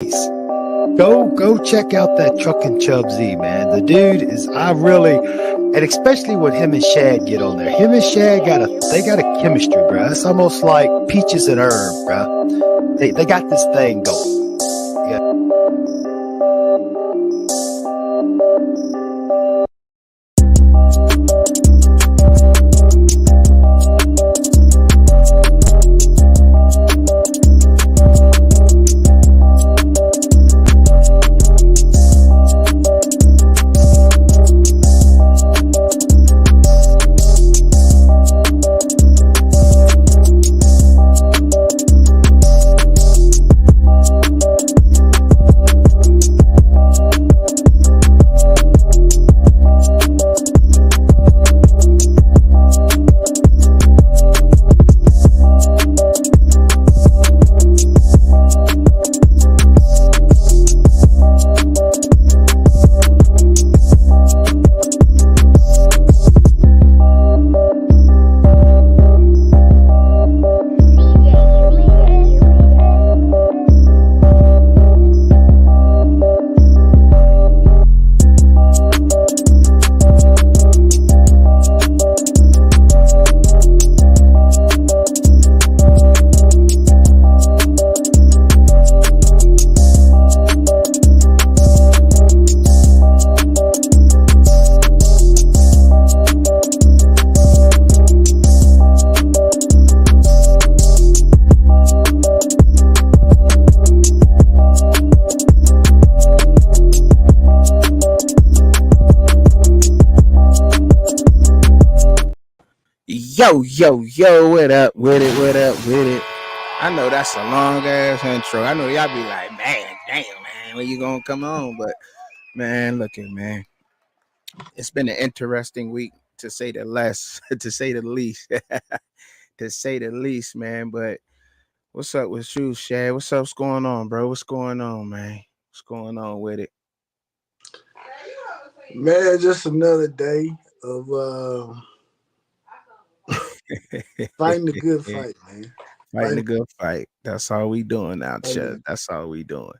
Go check out that Truck and Chub Z, man. The dude is and especially when him and Shad get on there. Him and Shad got a chemistry, bro. It's almost like peaches and herb, bro. They got this thing going. Yeah. Yo, what up with it? What up with it? I know that's a long ass intro. I know y'all be like, man, damn, man, when you gonna come on? But man, look at man, it's been an interesting week to say the less, to say the least, to say the least, man. But what's up with you, Shad? What's going on, bro? What's going on, man? What's going on with it? Man, just another day of fighting the good fight, man. Fighting a good fight. That's all we doing now, Chad. That's all we doing.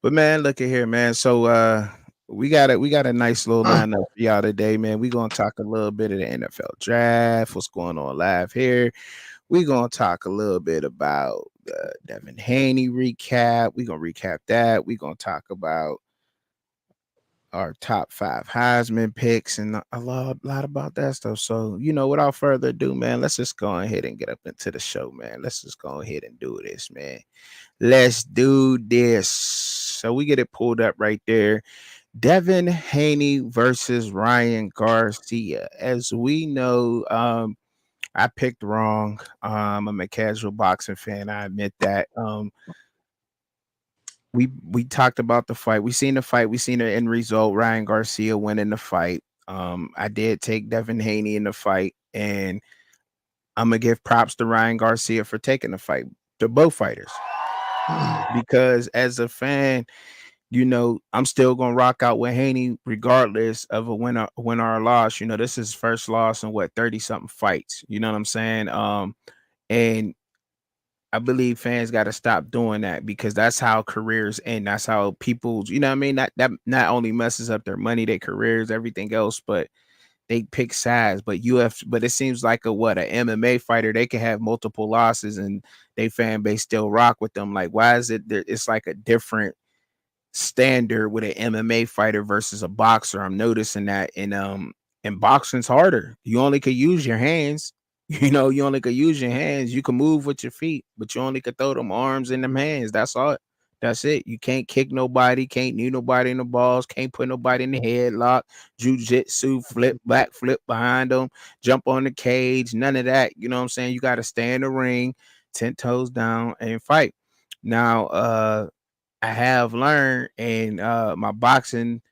But man, look at here, man. So we got a nice little lineup for y'all today, man. We're gonna talk a little bit of the NFL draft, what's going on live here. We're gonna talk a little bit about the Devin Haney recap. We're gonna recap that. We're gonna talk about our top 5 Heisman picks and a lot about that stuff. So, without further ado, man, let's just go ahead and get up into the show, man. Let's just go ahead and do this, man. Let's do this. So we get it pulled up right there. Devin Haney versus Ryan Garcia. As we know, I picked wrong. I'm a casual boxing fan. I admit that. We talked about the fight. We seen the fight. We seen the end result. Ryan Garcia winning the fight. I did take Devin Haney in the fight, and I'm gonna give props to Ryan Garcia for taking the fight. To both fighters, because as a fan, I'm still gonna rock out with Haney regardless of a win or a loss. This is his first loss in 30 something fights. You know what I'm saying? And I believe fans got to stop doing that because that's how careers end. That's how people, you know what I mean? That not only messes up their money, their careers, everything else, but they pick sides. But but it seems like an MMA fighter, they can have multiple losses and they fan base still rock with them. Like, why is it that it's like a different standard with an MMA fighter versus a boxer? I'm noticing that in boxing's harder. You only could use your hands. You only could use your hands. You can move with your feet, but you only could throw them arms in them hands. That's all. That's it. You can't kick nobody, can't knee nobody in the balls, can't put nobody in the headlock, jujitsu, back flip behind them, jump on the cage, none of that. You know what I'm saying? You got to stay in the ring, 10 toes down, and fight. Now, I have learned, and our boxing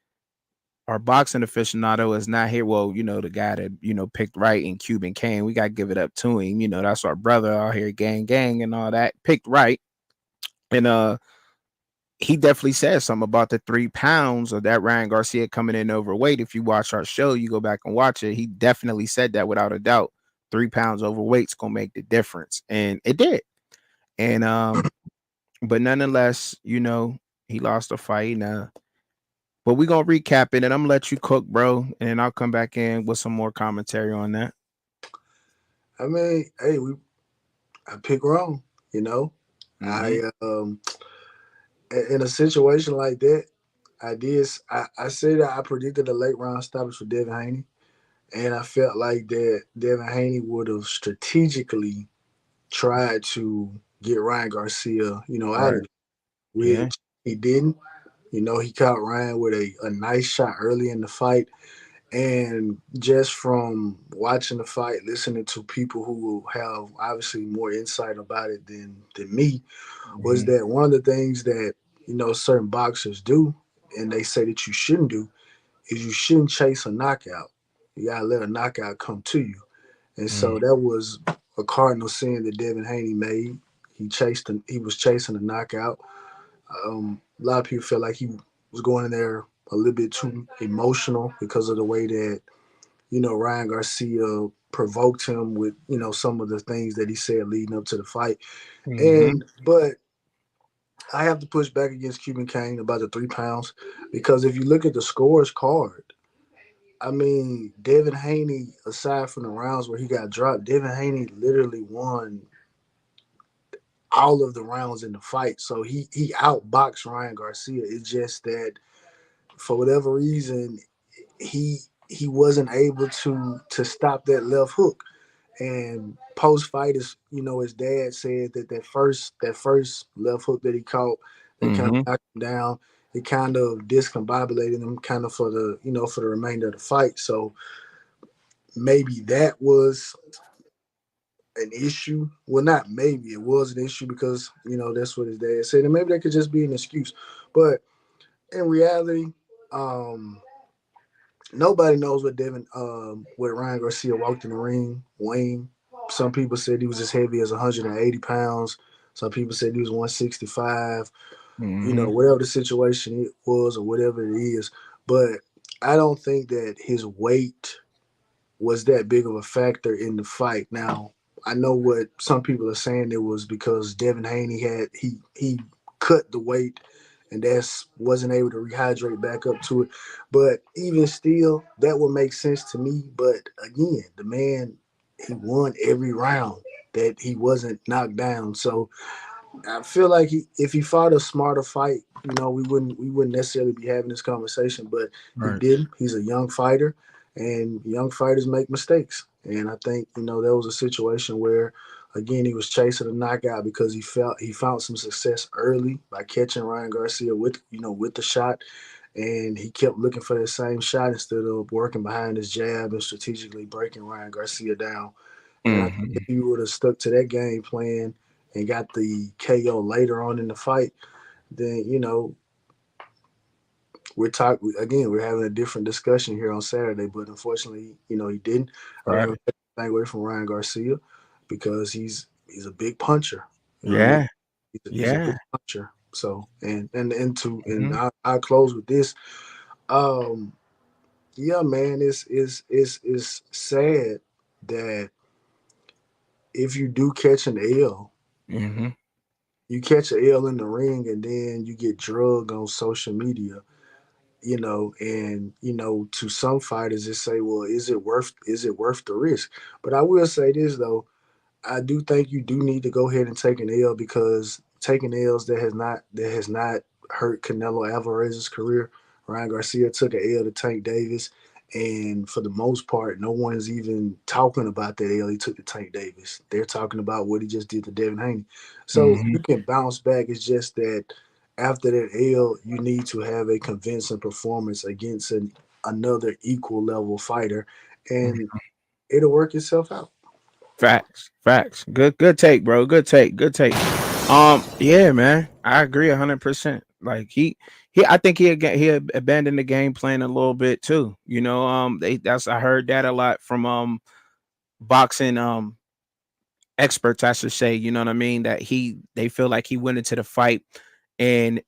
aficionado is not here. Well, the guy that, picked right in Cuban Kane, we got to give it up to him. That's our brother out here, gang, and all that. Picked right. And he definitely said something about the 3 pounds of that Ryan Garcia coming in overweight. If you watch our show, you go back and watch it. He definitely said that without a doubt. 3 pounds overweight's going to make the difference. And it did. And, but nonetheless, He lost the fight now. But we're gonna recap it and I'm gonna let you cook, bro. And I'll come back in with some more commentary on that. I mean, hey, I pick wrong. You know, Mm-hmm. I in a situation like that, I said that I predicted a late round stoppage for Devin Haney, and I felt like that Devin Haney would have strategically tried to get Ryan Garcia, out of Right. it, Yeah. which he didn't. He caught Ryan with a nice shot early in the fight. And just from watching the fight, listening to people who have obviously more insight about it than me, was Mm-hmm. that one of the things that certain boxers do, and they say that you shouldn't do, is you shouldn't chase a knockout. You gotta let a knockout come to you. And so that was a cardinal sin that Devin Haney made. He was chasing a knockout. A lot of people felt like he was going in there a little bit too emotional because of the way that Ryan Garcia provoked him with some of the things that he said leading up to the fight. Mm-hmm. And but I have to push back against Cuban Kane about the 3 pounds, because if you look at the scores card, I mean, Devin Haney, aside from the rounds where he got dropped, Devin Haney literally won all of the rounds in the fight. So he outboxed Ryan Garcia. It's just that for whatever reason he he wasn't able to stop that left hook. And post fight, his dad said that that first left hook that he caught, that kind of Mm-hmm. knocked him down, it kind of discombobulated him kind of for the remainder of the fight. So maybe that was an issue. Well, not maybe, it was an issue, because that's what his dad said, and maybe that could just be an excuse. But in reality, um, nobody knows what Ryan Garcia walked in the ring weighing. Some people said he was as heavy as 180 pounds. Some people said he was 165. Mm-hmm. Whatever the situation it was or whatever it is. But I don't think that his weight was that big of a factor in the fight. Now, I know what some people are saying, it was because Devin Haney he cut the weight, and that's wasn't able to rehydrate back up to it. But even still, that would make sense to me. But again, the man, he won every round that he wasn't knocked down. So I feel like if he fought a smarter fight, we wouldn't necessarily be having this conversation. But he Right. didn't. He's a young fighter, and young fighters make mistakes. And I think that was a situation where, again, he was chasing a knockout because he found some success early by catching Ryan Garcia with the shot, and he kept looking for that same shot instead of working behind his jab and strategically breaking Ryan Garcia down. And I think if Mm-hmm. he would have stuck to that game plan and got the KO later on in the fight, then we're having a different discussion here on Saturday. But unfortunately, he didn't. I don't Right. ever take anything away from Ryan Garcia, because he's a big puncher. You know what I mean? Yeah. He's a big Yeah. puncher. So and Mm-hmm. I'll close with this. Um, yeah, man, it's sad that if you do catch an L, Mm-hmm. you catch an L in the ring, and then you get drugged on social media, and to some fighters they say, well, is it worth the risk? But I will say this though, I do think you do need to go ahead and take an L, because taking L's that has not hurt Canelo Alvarez's career. Ryan Garcia took an L to Tank Davis, and for the most part, no one's even talking about that L he took to Tank Davis. They're talking about what he just did to Devin Haney. So Mm-hmm. you can bounce back. It's just that after that L, you need to have a convincing performance against another equal level fighter, and it'll work itself out. Facts. Facts. Good take, bro. Good take. Good take. Yeah, man. I agree 100%. Like I think he abandoned the game plan a little bit too. I heard that a lot from boxing experts, I should say, you know what I mean? That they feel like he went into the fight and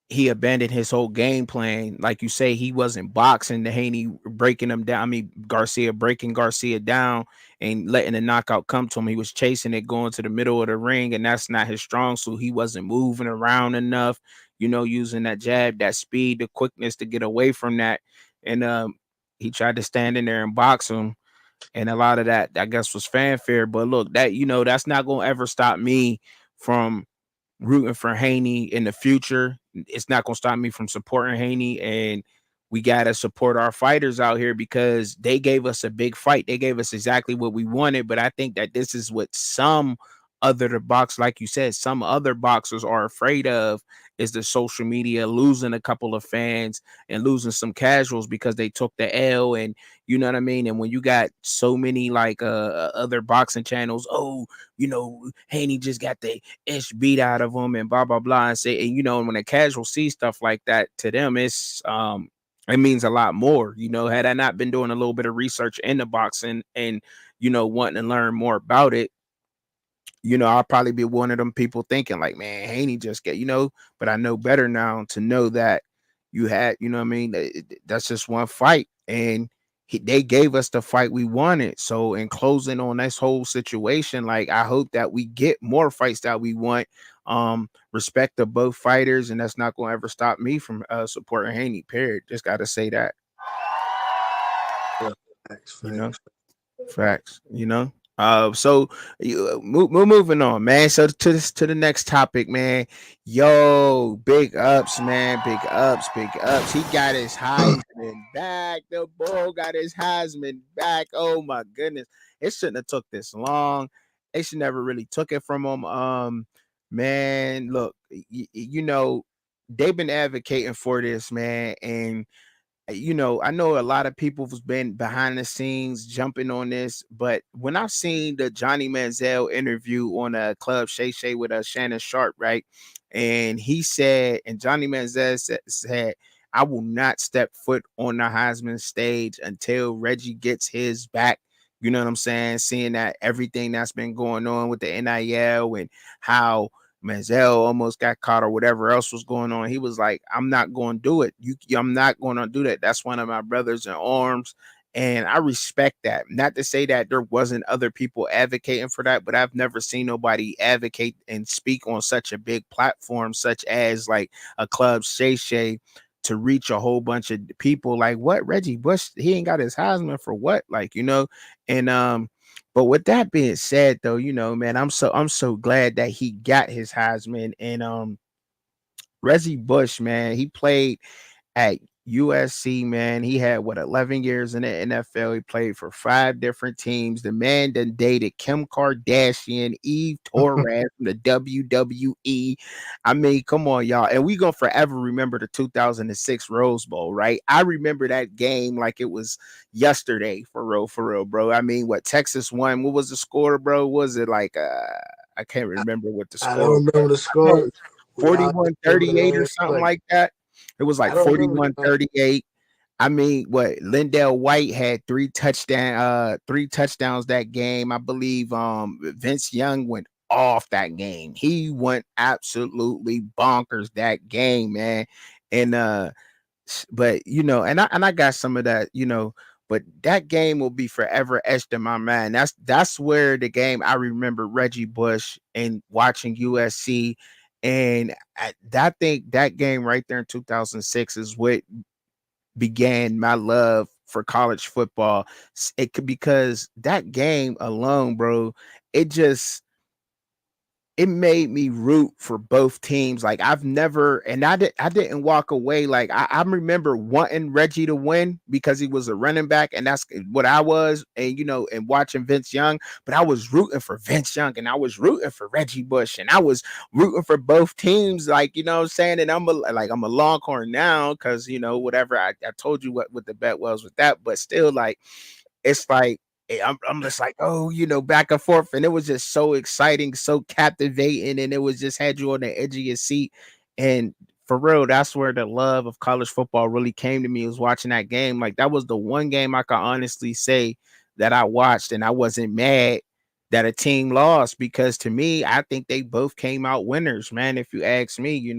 he abandoned his whole game plan. Like you say, he wasn't boxing the Haney breaking him down. I mean, Garcia breaking Garcia down and letting the knockout come to him. He was chasing it, going to the middle of the ring, and that's not his strong suit. He wasn't moving around enough. using that jab, that speed, the quickness to get away from that. And he tried to stand in there and box him. And a lot of that, I guess, was fanfare. But look, that's not gonna ever stop me from rooting for Haney in the future. It's not gonna stop me from supporting Haney, and we gotta support our fighters out here because they gave us a big fight. They gave us exactly what we wanted. But I think that this is what some other box, like you said, some other boxers are afraid of is the social media, losing a couple of fans and losing some casuals because they took the L, and you know what I mean. And when you got so many like other boxing channels, oh, Haney just got the ish beat out of him and blah blah blah, and say, and when a casual sees stuff like that, to them it means a lot more. Had I not been doing a little bit of research in the boxing and wanting to learn more about it, I'll probably be one of them people thinking like, man, Haney just but I know better now to know that you had, what I mean, that's just one fight, and they gave us the fight we wanted. So in closing on this whole situation, like, I hope that we get more fights that we want. Respect to both fighters, and that's not gonna ever stop me from supporting Haney. Period. Just gotta say that. Yeah, facts, facts. Facts. So moving on, man. So to the next topic, man. Yo, big ups, man. Big ups, big ups. He got his Heisman back. The bull got his Heisman back. Oh my goodness. It shouldn't have took this long. They should never really took it from him. Man, look, they've been advocating for this, man, and I know a lot of people have been behind the scenes jumping on this, but when I seen the Johnny Manziel interview on a Club Shay Shay with Shannon Sharp, right? And he said, and Johnny Manziel said, I will not step foot on the Heisman stage until Reggie gets his back. You know what I'm saying? Seeing that everything that's been going on with the NIL and how Manziel almost got caught or whatever else was going on. He was like, I'm not going to do it. I'm not going to do that. That's one of my brothers in arms. And I respect that. Not to say that there wasn't other people advocating for that, but I've never seen nobody advocate and speak on such a big platform, such as like a Club Shay Shay, to reach a whole bunch of people. Like, what, Reggie Bush, he ain't got his Heisman for what? Like, and but with that being said, though, man, I'm so glad that he got his Heisman. And Reggie Bush, man, he played at USC, man. He had 11 years in the NFL. He played for 5 different teams. The man then dated Kim Kardashian, Eve Torres from the WWE. I mean, come on, y'all. And we gonna forever remember the 2006 Rose Bowl, right? I remember that game like it was yesterday, for real, bro. I mean, what, Texas won? What was the score, bro? Was it like I can't remember what the score. I don't remember the score. 41-38 or something like that. It was like 41-38. I mean, what, Lindell White had 3 touchdowns that game. I believe Vince Young went off that game. He went absolutely bonkers that game, man. And but and I got some of that, but that game will be forever etched in my mind. That's where the game I remember Reggie Bush and watching USC. And I think that game right there in 2006 is what began my love for college football. Because that game alone, bro, it made me root for both teams. Like, I've never, and I didn't walk away. Like, I remember wanting Reggie to win because he was a running back, and that's what I was, and and watching Vince Young, but I was rooting for Vince Young, and I was rooting for Reggie Bush, and I was rooting for both teams. Like, what I'm saying? And I'm a Longhorn now because whatever I told you what the bet was with that, but still, like, it's like, I'm just like, oh, back and forth. And it was just so exciting, so captivating. And it was just had you on the edge of your seat. And for real, that's where the love of college football really came to me, was watching that game. Like, that was the one game I could honestly say that I watched and I wasn't mad that a team lost, because to me, I think they both came out winners, man. If you ask me,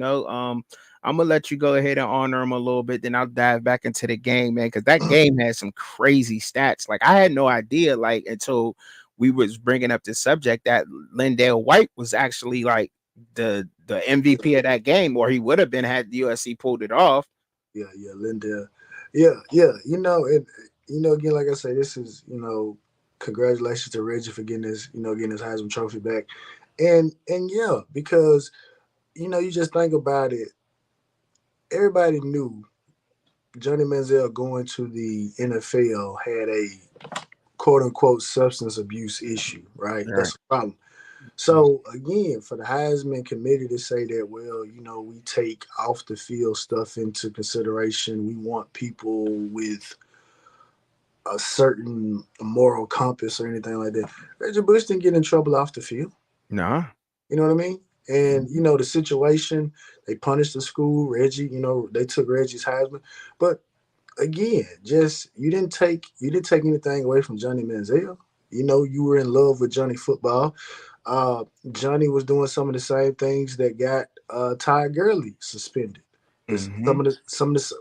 I'm gonna let you go ahead and honor them a little bit, then I'll dive back into the game, man, because that game had some crazy stats. Like, I had no idea, like, until we was bringing up the subject, that Lindell White was actually like the MVP of that game, or he would have been had USC pulled it off. Yeah, Linda. Yeah. And again, like I say, this is, congratulations to Reggie for getting his Heisman Trophy back. And yeah, because, you just think about it, everybody knew Johnny Manziel going to the NFL had a quote unquote substance abuse issue, right? Right. That's a problem. So again, for the Heisman committee to say that, well, we take off the field stuff into consideration. We want people with a certain moral compass or anything like that. Reggie Bush didn't get in trouble off the field. Nah. You know what I mean? And the situation, they punished the school. Reggie, they took Reggie's Heisman, but again, just you didn't take anything away from Johnny Manziel. You were in love with Johnny football. Johnny was doing some of the same things that got Ty Gurley suspended. Mm-hmm.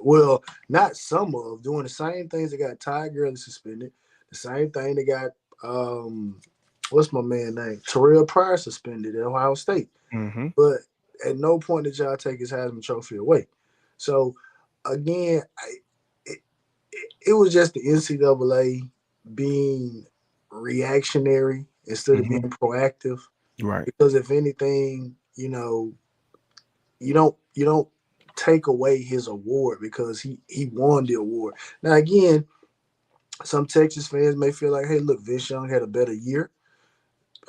Well, not some of doing the same things that got Ty Gurley suspended. The same thing that got what's my man name, Terrell Pryor suspended at Ohio State. Mm-hmm. But at no point did y'all take his Heisman Trophy away. So again, it was just the NCAA being reactionary instead of being Mm-hmm. proactive. Right. Because if anything, you don't take away his award because he won the award. Now again, some Texas fans may feel like, hey, look, Vince Young had a better year.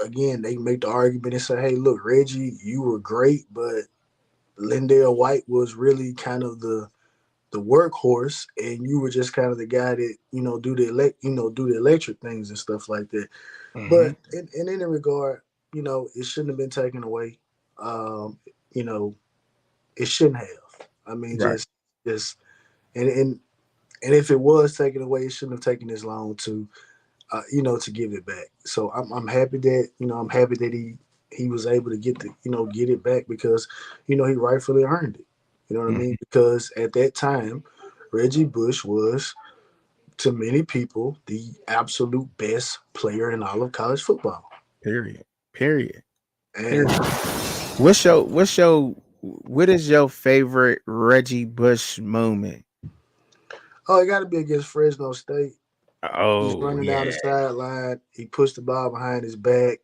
Again, they make the argument and say, hey, look, Reggie, you were great, but Lindale White was really kind of the workhorse, and you were just kind of the guy that do the electric things and stuff like that. Mm-hmm. But in any regard, it shouldn't have been taken away. Um, you know, it shouldn't have. I mean, Right. just and if it was taken away, it shouldn't have taken this long to give it back. So I'm happy that he was able to get it back because he rightfully earned it. You know what I Mm-hmm. mean? Because at that time, Reggie Bush was, to many people, the absolute best player in all of college football. Period. Period. And Period. What is your favorite Reggie Bush moment? oh, it got to be against Fresno State. He's Oh running down the yeah. sideline. He pushed the ball behind his back,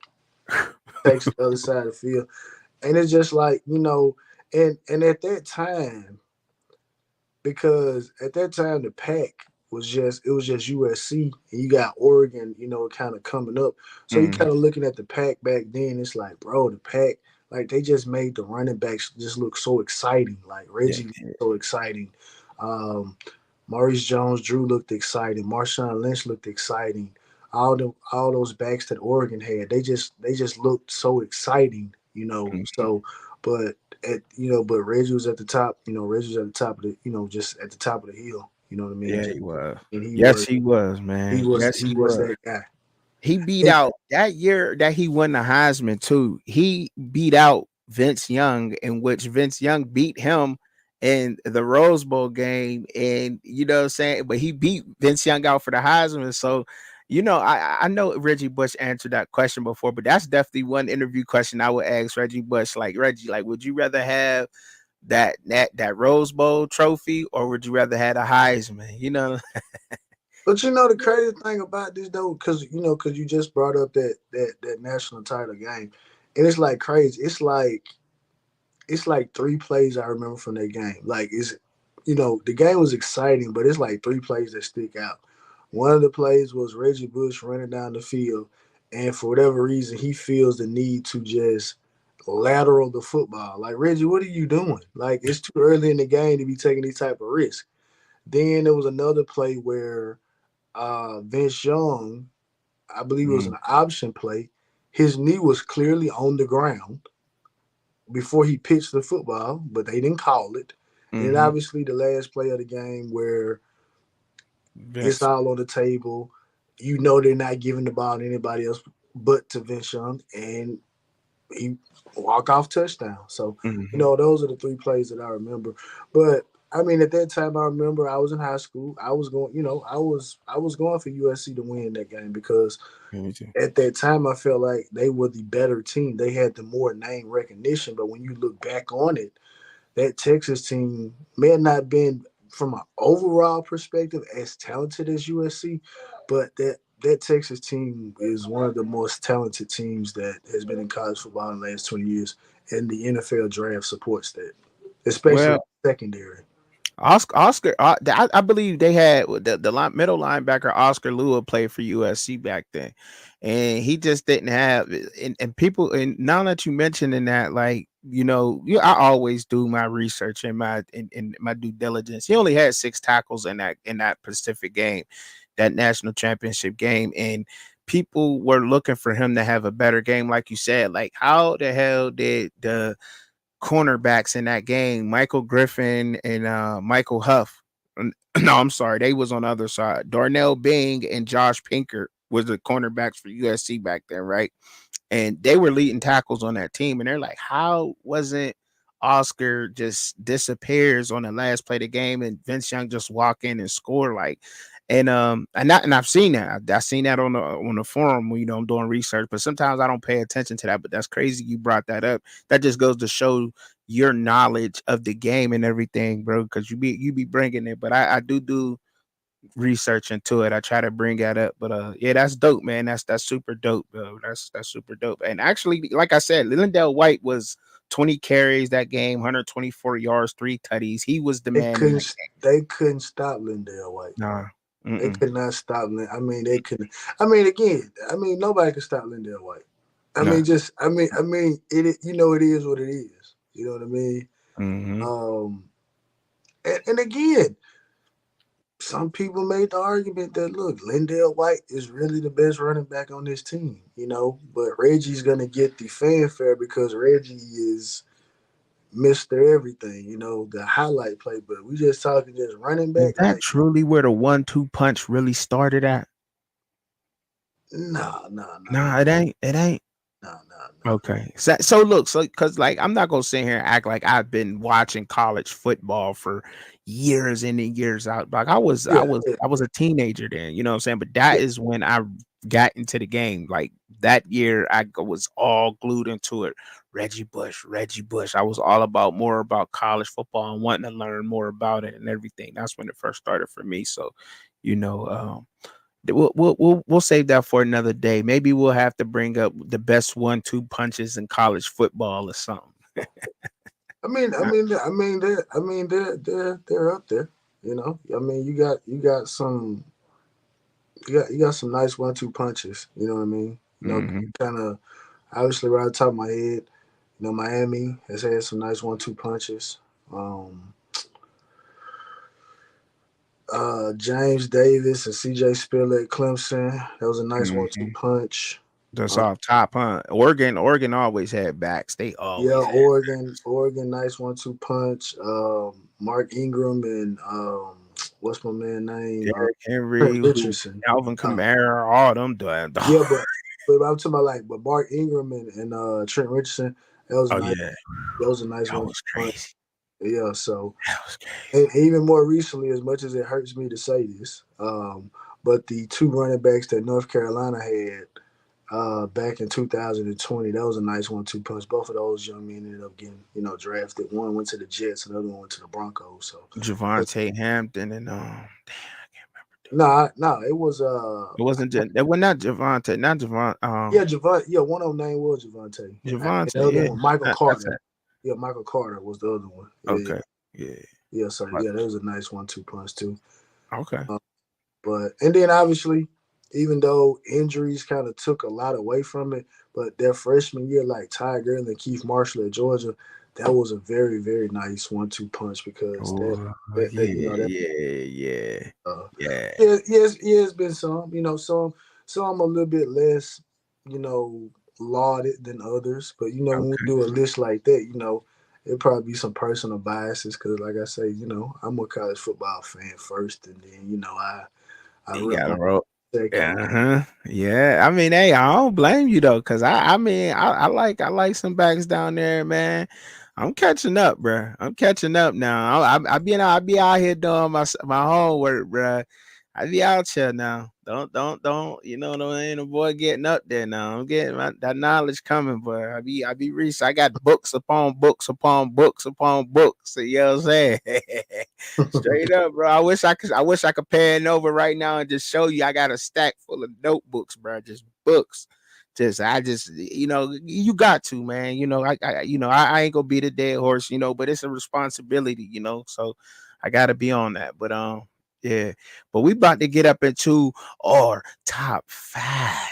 takes the other side of the field, and it's just like and at that time, because at that time the pack was just USC and you got Oregon, kind of coming up. So you Mm-hmm. kind of looking at the pack back then, it's like, bro, the pack, like they just made the running backs just look so exciting. Like Yeah. Reggie looked so exciting. Um, Maurice Jones-Drew looked exciting. Marshawn Lynch looked exciting. All those backs that Oregon had, they just looked so exciting. Mm-hmm. So, but but Reggie was at the top. Reggie was at the top of just at the top of the hill. You know what I mean? Yeah, he was. And he Yes, was he was, he man. was Yes, he he was was. that guy. He beat And, out that year that he won the Heisman too. He beat out Vince Young, in which Vince Young beat him in the Rose Bowl game. And you know what I'm saying? But he beat Vince Young out for the Heisman. So, I know Reggie Bush answered that question before, but that's definitely one interview question I would ask Reggie Bush. Like, Reggie, like, would you rather have that Rose Bowl trophy, or would you rather have a Heisman? but the crazy thing about this though, because you just brought up that national title game, and it's like crazy. It's like three plays I remember from that game. Like the game was exciting, but it's like three plays that stick out. One of the plays was Reggie Bush running down the field, and for whatever reason, he feels the need to just lateral the football. Like, Reggie, what are you doing? Like, it's too early in the game to be taking these type of risks. Then there was another play where Vince Young, I believe it was Mm-hmm. an option play. His knee was clearly on the ground before he pitched the football, but they didn't call it. And then Mm-hmm. obviously the last play of the game where it's Vince. all on the table. They're not giving the ball to anybody else but to Vince Young, and he walk off touchdown. So Mm-hmm. those are the three plays that I remember. But I mean, at that time, I remember I was in high school. I was going, I was going for USC to win that game because Me too. at that time I felt like they were the better team. They had the more name recognition. But when you look back on it, that Texas team may have not been from an overall perspective as talented as USC, but that Texas team is one of the most talented teams that has been in college football in the last 20 years, and the NFL draft supports that, especially Well, secondary. Oscar, I believe they had middle linebacker Oscar Lua played for USC back then, and he just didn't have. And people, and now that you mentioning that, like I always do my research and my due diligence. He only had 6 tackles in that Pacific game, that national championship game, and people were looking for him to have a better game, like you said. Like, how the hell did the cornerbacks in that game, Michael Griffin and Michael Huff? No, I'm sorry, they was on the other side. Darnell Bing and Josh Pinkert was the cornerbacks for USC back then, right? And they were leading tackles on that team. And they're like, how wasn't Oscar just disappears on the last play of the game and Vince Young just walk in and score? Like, and I've seen that. I've seen that on the forum when I'm doing research, but sometimes I don't pay attention to that. But that's crazy you brought that up. That just goes to show your knowledge of the game and everything, bro, because you be bringing it. But I do research into it. I try to bring that up, but yeah, that's dope, man. That's super dope, bro. That's super dope. And actually, like I said, Lindell White was 20 carries that game, 124 yards, 3 tutties. He was the They man in that couldn't game. they couldn't stop Lindell White. Nah. They Mm-mm. could not stop I mean, they couldn't. I mean, again, I mean, nobody could stop Lindell White. I Nah. mean, just I mean, it is what it is. You know what I mean? Mm-hmm. Um, and again, some people made the argument that look, Lindell White is really the best running back on this team. But Reggie's gonna get the fanfare because Reggie is Mr. Everything. The highlight play. But we just talking just running Is back, that like. truly where the 1-2 punch really started at? Nah, nah, nah, nah, Nah, it ain't. It ain't. nah, nah, nah. Okay. So look, so because like I'm not gonna sit here and act like I've been watching college football for years in and years out. Like I was I Yeah, was yeah, I was a teenager then, you know what I'm saying? But that yeah. is when I got into the game. Like that year was all glued into it. Reggie Bush, Reggie Bush. I was all about more about college football and wanting to learn more about it and everything. That's when it first started for me. So, you know, we'll save that for another day. Maybe we'll have to bring up the best 1-2 punches in college football or something. They're up there. I mean, you got some nice 1-2 punches. You know what I mean? Mm-hmm. Kind of obviously right on top of my head. Miami has had some nice 1-2 punches. Um, James Davis and C.J. Spiller at Clemson. That was a nice 1-2 Mm-hmm. punch. That's Uh, off top, huh? Oregon always had backs. They yeah, always had Oregon, nice 1-2 punch. Mark Ingram and what's my man name? Derrick Trent Henry, who Richardson. Alvin Uh, Kamara, all them doing. yeah, but I'm talking about like, but Mark Ingram and Trent Richardson. That was a Oh nice. yeah, That was a nice that one. was crazy. Yeah. So, That was crazy. and even more recently, as much as it hurts me to say this, but the two running backs that North Carolina had back in 2020, that was a nice 1-2 punch. Both of those young men ended up getting, drafted. One went to the Jets, another one went to the Broncos. So, Javante Hampton and no, it was it wasn't it was not Javante, not Javon yeah, Javante. Yeah, one of them name was Javante, and Javante, the other yeah. one, Michael That's Carter. it. Yeah, Michael Carter was the other one. Yeah, yeah, Okay. Yeah. yeah. So Right. yeah, that was a nice 1-2 punch too. Okay. Uh, but and then obviously, even though injuries kind of took a lot away from it, but their freshman year, like Ty Gurley and Keith Marshall at Georgia, that was a very very nice 1-2 punch because that Oh that yeah, that yeah, yeah, uh, yeah. yeah, yeah, it's been some a little bit less, lauded than others. But when we Okay. do a list like that, it probably be some personal biases because, like I say, I'm a college football fan first, and then I You rep my gotta roll. second. Uh-huh. Yeah. I mean, hey, I don't blame you though, because I mean I like some backs down there, man. I'm catching up, bro. I'm catching up now. I be out here doing my homework, bro. I be out here now. Don't. You know what I mean? The boy getting up there now. I'm getting that knowledge coming, but I be research. I got books upon books upon books upon books. You know what I'm saying? Straight up, bro. I wish I could pan over right now and just show you. I got a stack full of notebooks, bro. Just books. I just, you got to, man. I ain't gonna be the dead horse, but it's a responsibility, So I gotta be on that. But yeah. But we about to get up into our top five.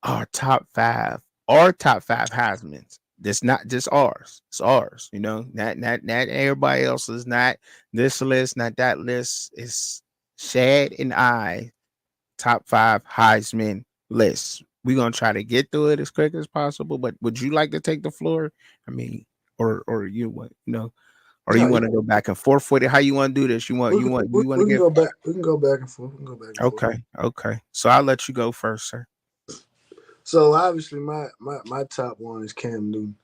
Our top five. Our top five Heisman's. That's not just ours. It's ours. Not everybody else is not this list, not that list. It's Shad and I top five Heisman lists. We're gonna try to get through it as quick as possible. But would you like to take the floor? I mean, or you want or No, you want to go back and forth with it? How you want to do this? You want we to can get go back. We can go back and forth. We can go back and forth. okay. So I'll let you go first, sir. So obviously, my top one is Cam Newton,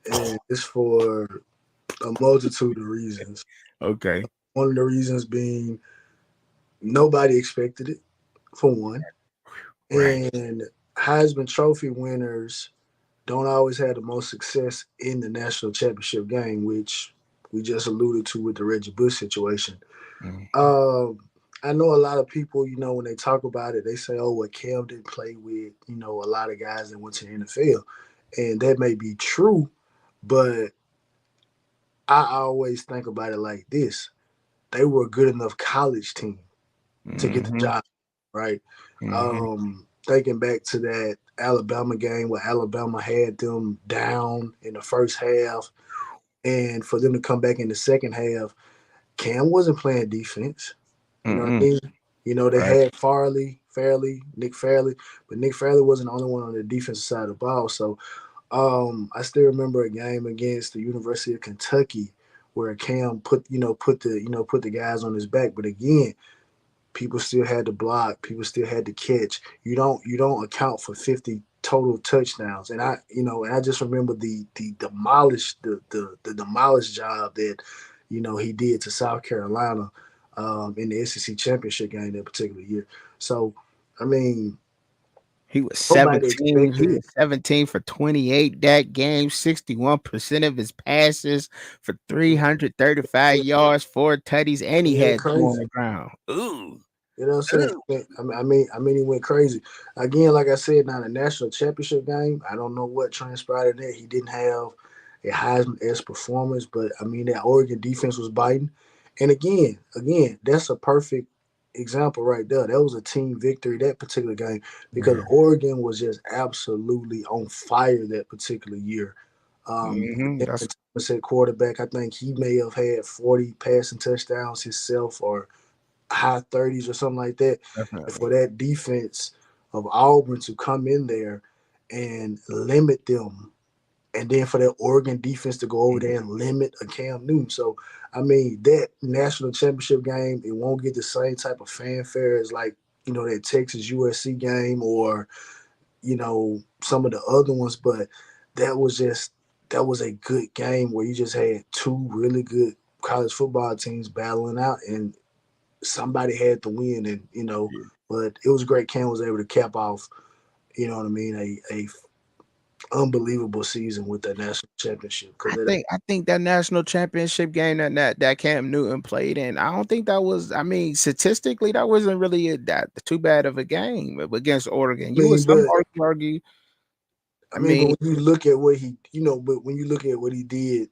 and it's for a multitude of reasons. Okay. One of the reasons being nobody expected it, for one, Right. and Heisman Trophy winners don't always have the most success in the national championship game, which we just alluded to with the Reggie Bush situation. Mhm. Um, I know a lot of people, when they talk about it, they say, "Oh, well, Cam didn't play with, a lot of guys that went to the NFL," and that may be true, but I always think about it like this: they were a good enough college team to get the Mhm. job, right? Mhm. Thinking back to that Alabama game where Alabama had them down in the first half, and for them to come back in the second half, Cam wasn't playing defense. You know what I Mhm. mean? They Right. had Nick Fairley, but Nick Fairley wasn't the only one on the defensive side of the ball. So I still remember a game against the University of Kentucky where Cam put the guys on his back. But again, people still had to block, people still had to catch. You don't account for 50 total touchdowns. And I just remember the demolished job that he did to South Carolina in the SEC championship game that particular year. So I mean, He was nobody 17. He expected it. was 17 for 28 that game, 61% of his passes for 335 yards, 4 tutties, and He he went had two on crazy. the ground. Ooh. You know what I'm saying? Ooh. He went crazy. Again, like I said, now the national championship game, I don't know what transpired in there. He didn't have a Heisman-esque performance, but that Oregon defense was biting. And again, that's a perfect example right there. That was a team victory that particular game because Yeah. Oregon was just absolutely on fire that particular year. That's Thomas at quarterback, I think he may have had 40 passing touchdowns himself or high 30s or something like that. And definitely. for that defense of Auburn to come in there and limit them, and then for that Oregon defense to go over there and limit a Cam Newton. So, that national championship game, it won't get the same type of fanfare as like, that Texas USC game or, some of the other ones, but that was just that was a good game where you just had two really good college football teams battling out and somebody had to win, and Yeah. but it was great. Cam was able to cap off, a unbelievable season with that national championship because I think that national championship game that Cam Newton played in, I don't think that was. I mean, statistically, that wasn't really that too bad of a game against Oregon. You was some but argue. I but mean, when you look at what but when you look at what he did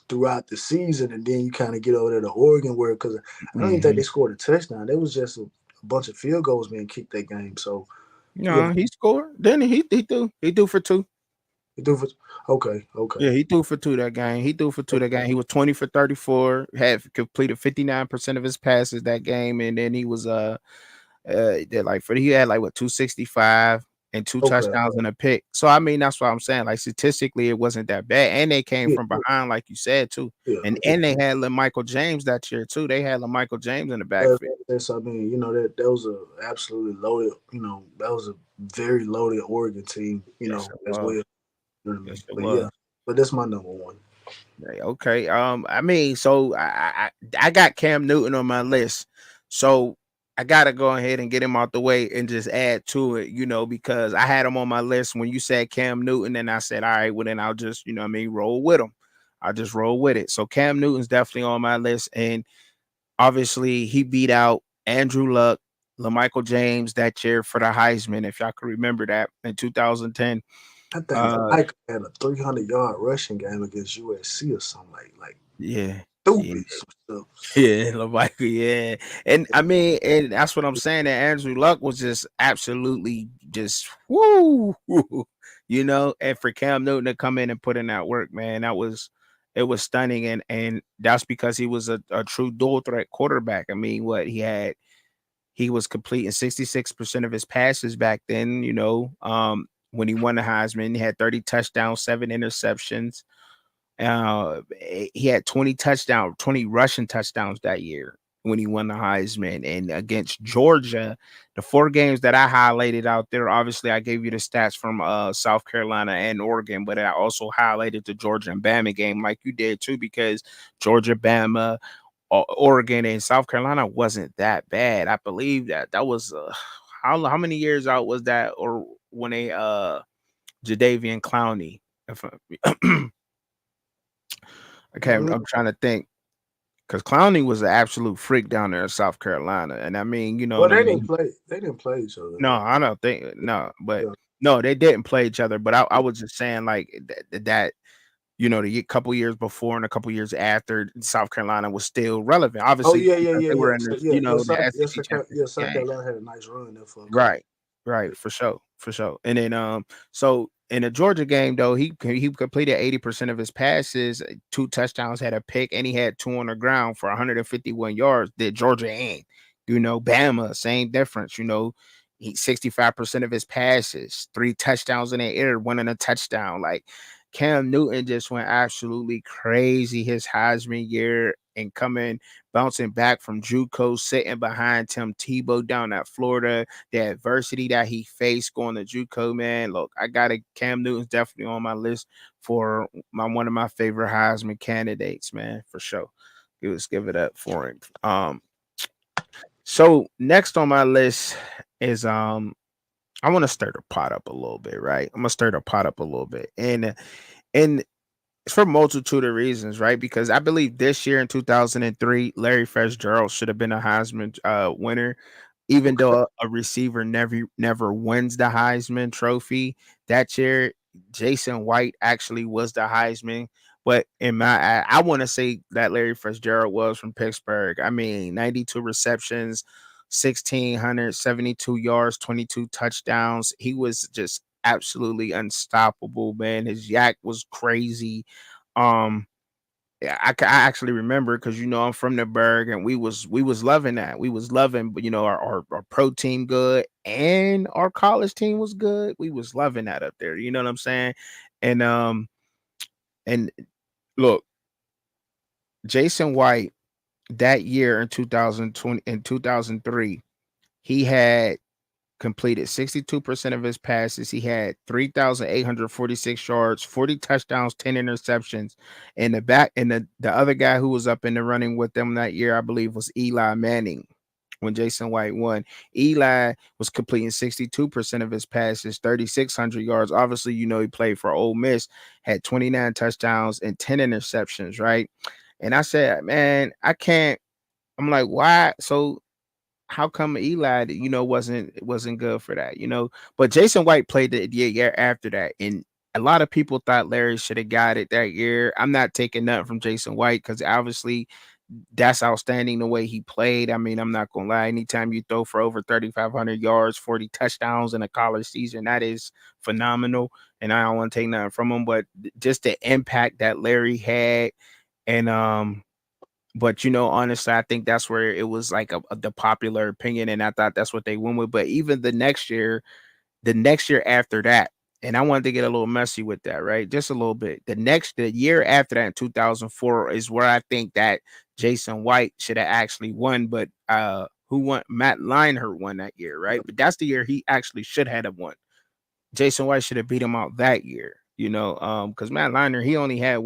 throughout the season, and then you kind of get over there to Oregon, where because I don't even think they mhm. scored a touchdown. There was just a bunch of field goals being kicked that game. So yeah, No, he scored. Then he threw for two. he threw for, okay, Yeah, he threw for two that game. He threw for two that game. He was 20 for 34, had completed 59% of his passes that game, and then he was he had like what 265 and two okay, touchdowns and a pick. So I mean that's what I'm saying. Like statistically, it wasn't that bad. And they came yeah, from behind, like you said, too. yeah. And they had Michael James that year too. They had Michael James in the That's, backfield. that was a absolutely loaded, that was a very loaded Oregon team, Yes, it as well. was. You know what I mean? Yes, it But yeah, was. but that's my number one. Okay. I mean, so I got Cam Newton on my list, so I gotta go ahead and get him out the way and just add to it, because I had him on my list when you said Cam Newton, and I said, all right, well then I'll just, what I mean, roll with him. I'll just roll with it. So Cam Newton's definitely on my list, and obviously he beat out Andrew Luck, LaMichael James that year for the Heisman, if y'all can remember that in 2010. I think Uh, Mike had a 300-yard rushing game against USC or something like yeah, yeah. stupid some stuff. Yeah, Levico, yeah. And I mean, and that's what I'm saying. That Andrew Luck was just absolutely just woo, and for Cam Newton to come in and put in that work, man, it was stunning. And that's because he was a true dual threat quarterback. I mean, he was completing 66% of his passes back then, when he won the Heisman. He had 30 touchdowns, 7 interceptions. He had 20 rushing touchdowns that year when he won the Heisman. And against Georgia, the 4 games that I highlighted out there, obviously I gave you the stats from South Carolina and Oregon, but I also highlighted the Georgia and Bama game like you did too, because Georgia, Bama, Oregon, and South Carolina wasn't that bad. I believe that was how many years out was that, or when they Jadeveon Clowney, if okay, Mhm. I'm trying to think, because Clowney was an absolute freak down there in South Carolina, and I mean, Well, they them. didn't play. They didn't play each other No, though. I don't think no, but Yeah. no, they didn't play each other. But I was just saying like that. The couple years before and a couple years after, South Carolina was still relevant, Oh obviously, yeah, yeah, because yeah, they yeah. were in So, the yeah, yeah. the South, yeah, SEC championship South game. Carolina had a nice run there for a couple. Right, right, for sure, for sure. And then so in the Georgia game though, he completed 80% of his passes, 2 touchdowns, had a pick, and he had 2 on the ground for 151 yards. Did Georgia and Bama, same difference. He 65% of his passes, 3 touchdowns in the air, 1 in a touchdown. Like Cam Newton just went absolutely crazy his Heisman year and bouncing back from JUCO, sitting behind Tim Tebow down at Florida, the adversity that he faced going to JUCO, man. Look, Cam Newton's definitely on my list for one of my favorite Heisman candidates, man, for sure. Let's give it up for him. So next on my list is I want to stir the pot up a little bit, right? I'm gonna stir the pot up a little bit, and it's for a multitude of reasons, right? Because I believe this year in 2003, Larry Fitzgerald should have been a Heisman winner, even Okay. though a receiver never wins the Heisman trophy. That year, Jason White actually was the Heisman. But I want to say that Larry Fitzgerald was from Pittsburgh. I mean, 92 receptions, 1,672 yards, 22 touchdowns. He was just absolutely unstoppable, man. His yak was crazy. Um, yeah, I actually remember because I'm from the Berg, and we was loving that. We was loving, our pro team good and our college team was good. We was loving that up there. You know what I'm saying? And look, Jason White that year in 2020 and 2003, he had completed 62% of his passes. He had 3,846 yards, 40 touchdowns, 10 interceptions. And the other guy who was up in the running with them that year, I believe, was Eli Manning. When Jason White won, Eli was completing 62% of his passes, 3,600 yards. Obviously, he played for Ole Miss, had 29 touchdowns and 10 interceptions, right? And I said, man, I can't. I'm like, why? So how come Eli, wasn't good for that, But Jason White played the year after that, and a lot of people thought Larry should have got it that year. I'm not taking nothing from Jason White because obviously that's outstanding the way he played. I mean, I'm not gonna lie. Anytime you throw for over 3,500 yards, 40 touchdowns in a college season, that is phenomenal. And I don't want to take nothing from him, but just the impact that Larry had, and but honestly, I think that's where it was like the popular opinion, and I thought that's what they went with. But even the next year after that, and I wanted to get a little messy with that, right? Just a little bit. The year after that, in 2004, is where I think that Jason White should have actually won, but who won? Matt Leinart won that year, right? But that's the year he actually should have won. Jason White should have beat him out that year. because Matt Leinart, he only had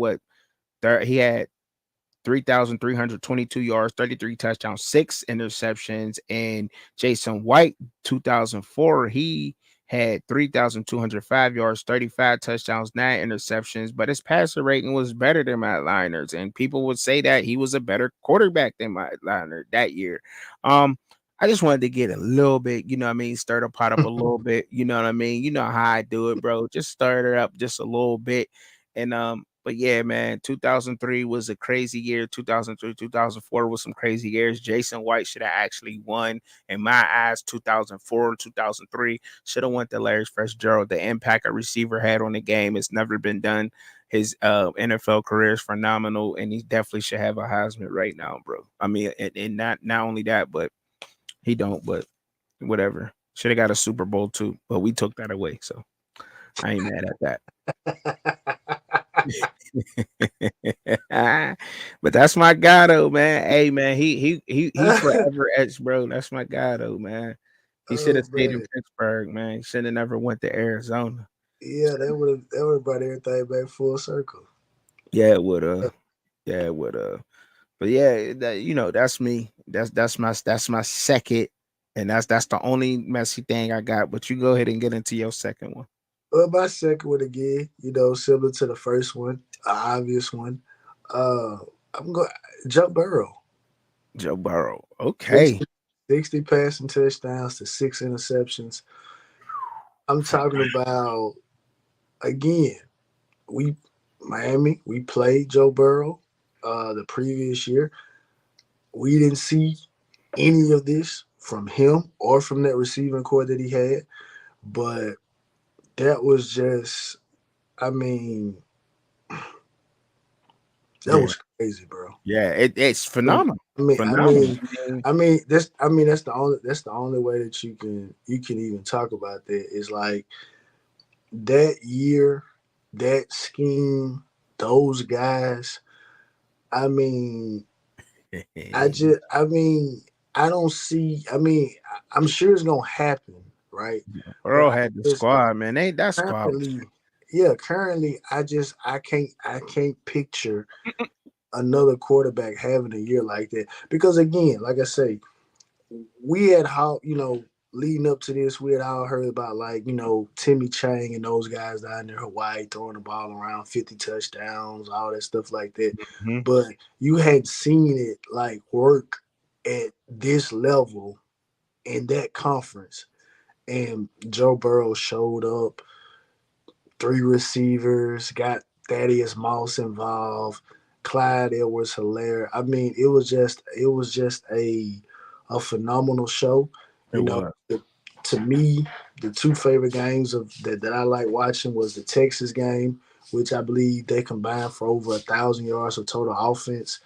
he had 3,322 yards, 33 touchdowns, 6 interceptions. And Jason White, 2004, he had 3,205 yards, 35 touchdowns, 9 interceptions. But his passer rating was better than Matt Leinart's. And people would say that he was a better quarterback than Matt Leinart that year. I just wanted to get a little bit, stir the pot up a little bit. You know what I mean? You know how I do it, bro. Just stir it up just a little bit. And but yeah, man, 2003 was a crazy year. 2003, 2004 was some crazy years. Jason White should have actually won. In my eyes, 2004, 2003 should have went to Larry Fitzgerald. The impact a receiver had on the game has never been done. His NFL career is phenomenal, and he definitely should have a Heisman right now, bro. I mean, and not only that, but he don't. But whatever, should have got a Super Bowl too, but we took that away, so I ain't mad at that. But that's my guy though, man. Hey man, he forever etched, bro. That's my guy though, man. He should have stayed in Pittsburgh, man. He should have never went to Arizona. Yeah, that would have brought everything back full circle. Yeah, it would have. Yeah, it would have. But yeah, that's me. That's my second, and that's the only messy thing I got. But you go ahead and get into your second one. Well, my second one again, similar to the first one, an obvious one. I'm going Joe Burrow. Joe Burrow. Okay. 60 passing touchdowns to 6 interceptions. I'm talking about, again, Miami, we played Joe Burrow the previous year. We didn't see any of this from him or from that receiving core that he had. But that was just, that was crazy, bro. Yeah, it's phenomenal. That's the only way that you can even talk about that is like that year, that scheme, those guys. I don't see. I'm sure it's gonna happen, right? Burrow had the squad, man. Ain't that squad? Currently, I can't picture another quarterback having a year like that. Because again, like I say, we had leading up to this, we had all heard about Timmy Chang and those guys down there in Hawaii throwing the ball around 50 touchdowns, all that stuff like that. Mm-hmm. But you hadn't seen it work at this level in that conference. And Joe Burrow showed up, 3 receivers, got Thaddeus Moss involved, Clyde Edwards-Helaire. It was just a phenomenal show. To me, the 2 favorite games that I like watching was the Texas game, which I believe they combined for over 1,000 yards of total offense.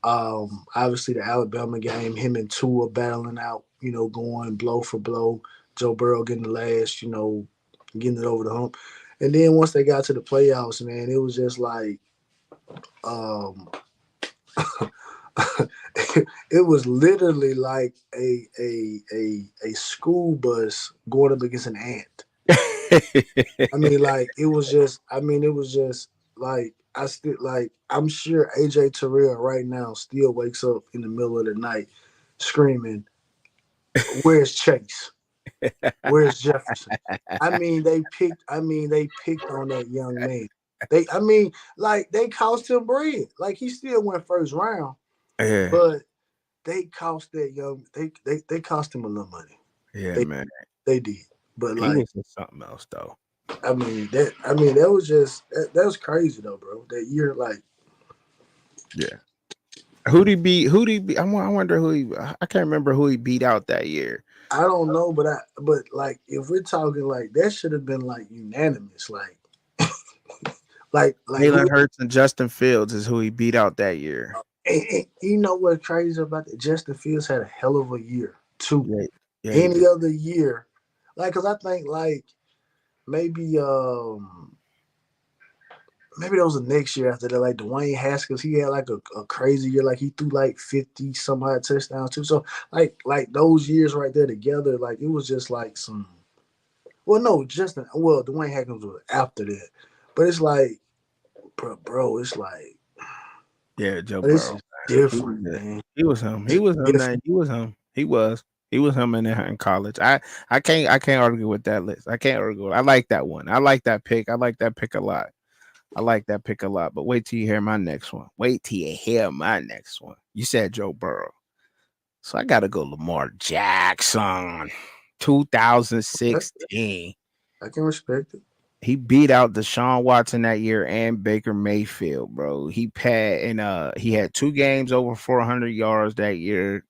Obviously the Alabama game, him and Tua battling out, going blow for blow. Joe Burrow getting the last, getting it over the hump. And then once they got to the playoffs, man, it was just like, it was literally like a school bus going up against an ant. It was just like I'm sure AJ Terrell right now still wakes up in the middle of the night screaming, "Where's Chase? Where's Jefferson?" They picked on that young man. They cost him bread. He still went first round. Yeah. But they cost they cost him a little money. Yeah, man. They did. But he was something else though. That was just that was crazy though, bro. That year, yeah. Who'd he beat? I wonder I can't remember who he beat out that year. I don't know, but if we're talking that should have been unanimous, Jalen Hurts and Justin Fields is who he beat out that year. And you know what's crazy about that? Justin Fields had a hell of a year too. Yeah, any other year, because I think maybe that was the next year after that. Dwayne Haskins, he had a crazy year. He threw 50 some odd touchdowns too. So those years right there together, it was just some. Well, no, Dwayne Haskins was after that, But it's like, bro, it's like, Yeah, Joe this Burrow. is He was different, good. man. He was him. He It's was him. different. That he was him. He was. He was him in college. I can't argue with that list. I can't argue. I like that one. I like that pick. I like that pick a lot. I like that pick a lot. But wait till you hear my next one. Wait till you hear my next one. You said Joe Burrow. So I gotta go Lamar Jackson. I, 2016. I can respect it. He beat out Deshaun Watson that year and Baker Mayfield, bro. He had two games over 400 yards that year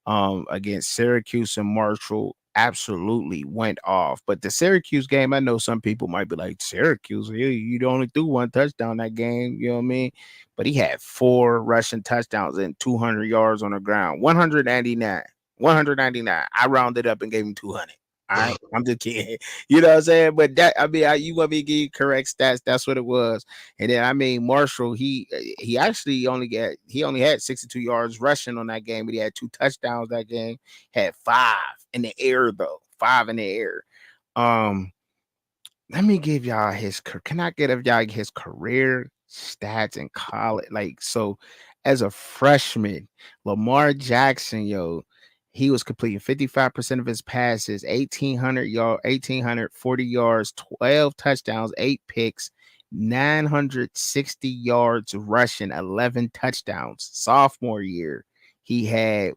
against Syracuse and Marshall. Absolutely went off. But the Syracuse game, I know some people might be like, Syracuse, you only threw one touchdown that game, you know what I mean? But he had four rushing touchdowns and 200 yards on the ground. 199. 199. I rounded up and gave him 200. All right, I'm just kidding. You know what I'm saying? But that, I mean, you want me to give you correct stats? That's what it was. And then, I mean, Marshall, he actually only had 62 yards rushing on that game, but he had two touchdowns that game. Had five in the air though, five in the air. Um, Let me give y'all Can I get y'all his career stats in college? Like, so as a freshman, Lamar Jackson, he was completing 55% of his passes, 1,840 yards, 12 touchdowns, 8 picks, 960 yards rushing, 11 touchdowns. Sophomore year, he had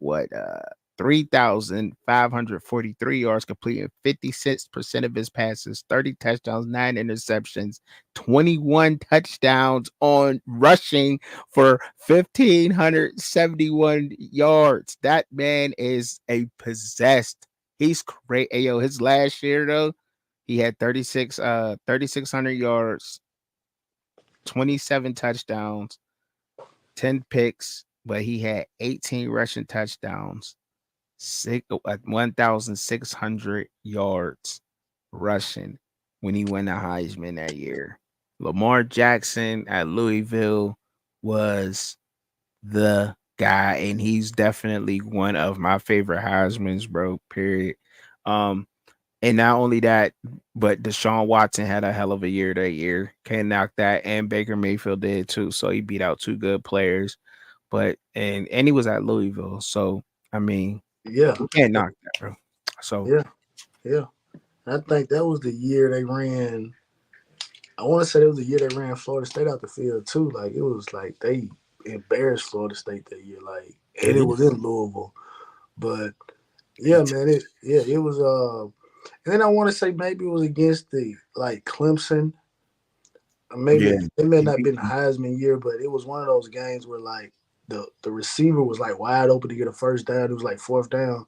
3,543 yards, completing 56% of his passes, 30 touchdowns, 9 interceptions, 21 touchdowns on rushing for 1,571 yards. That man is a possessed. He's great. Hey, yo, his last year, though, he had 3,600 yards, 27 touchdowns, 10 picks, but he had 18 rushing touchdowns, 1,600 yards rushing when he won the Heisman that year. Lamar Jackson at Louisville was the guy, and he's definitely one of my favorite Heisman's, bro. Period. Um, and not only that, but Deshaun Watson had a hell of a year that year. Can't knock that, and Baker Mayfield did too. So he beat out two good players. But and he was at Louisville, so I mean, Yeah, you can't knock that, bro. So yeah, yeah. I think that was the year they ran. I want to say it was the year they ran Florida State out the field too. Like it was like they embarrassed Florida State that year. Like, they and it did. was in Louisville. But yeah, man, it was. And then I want to say maybe it was against the like Clemson. Yeah, Maybe it may he not beat been the Heisman year, but it was one of those games where like the receiver was like wide open to get a first down. It was like fourth down,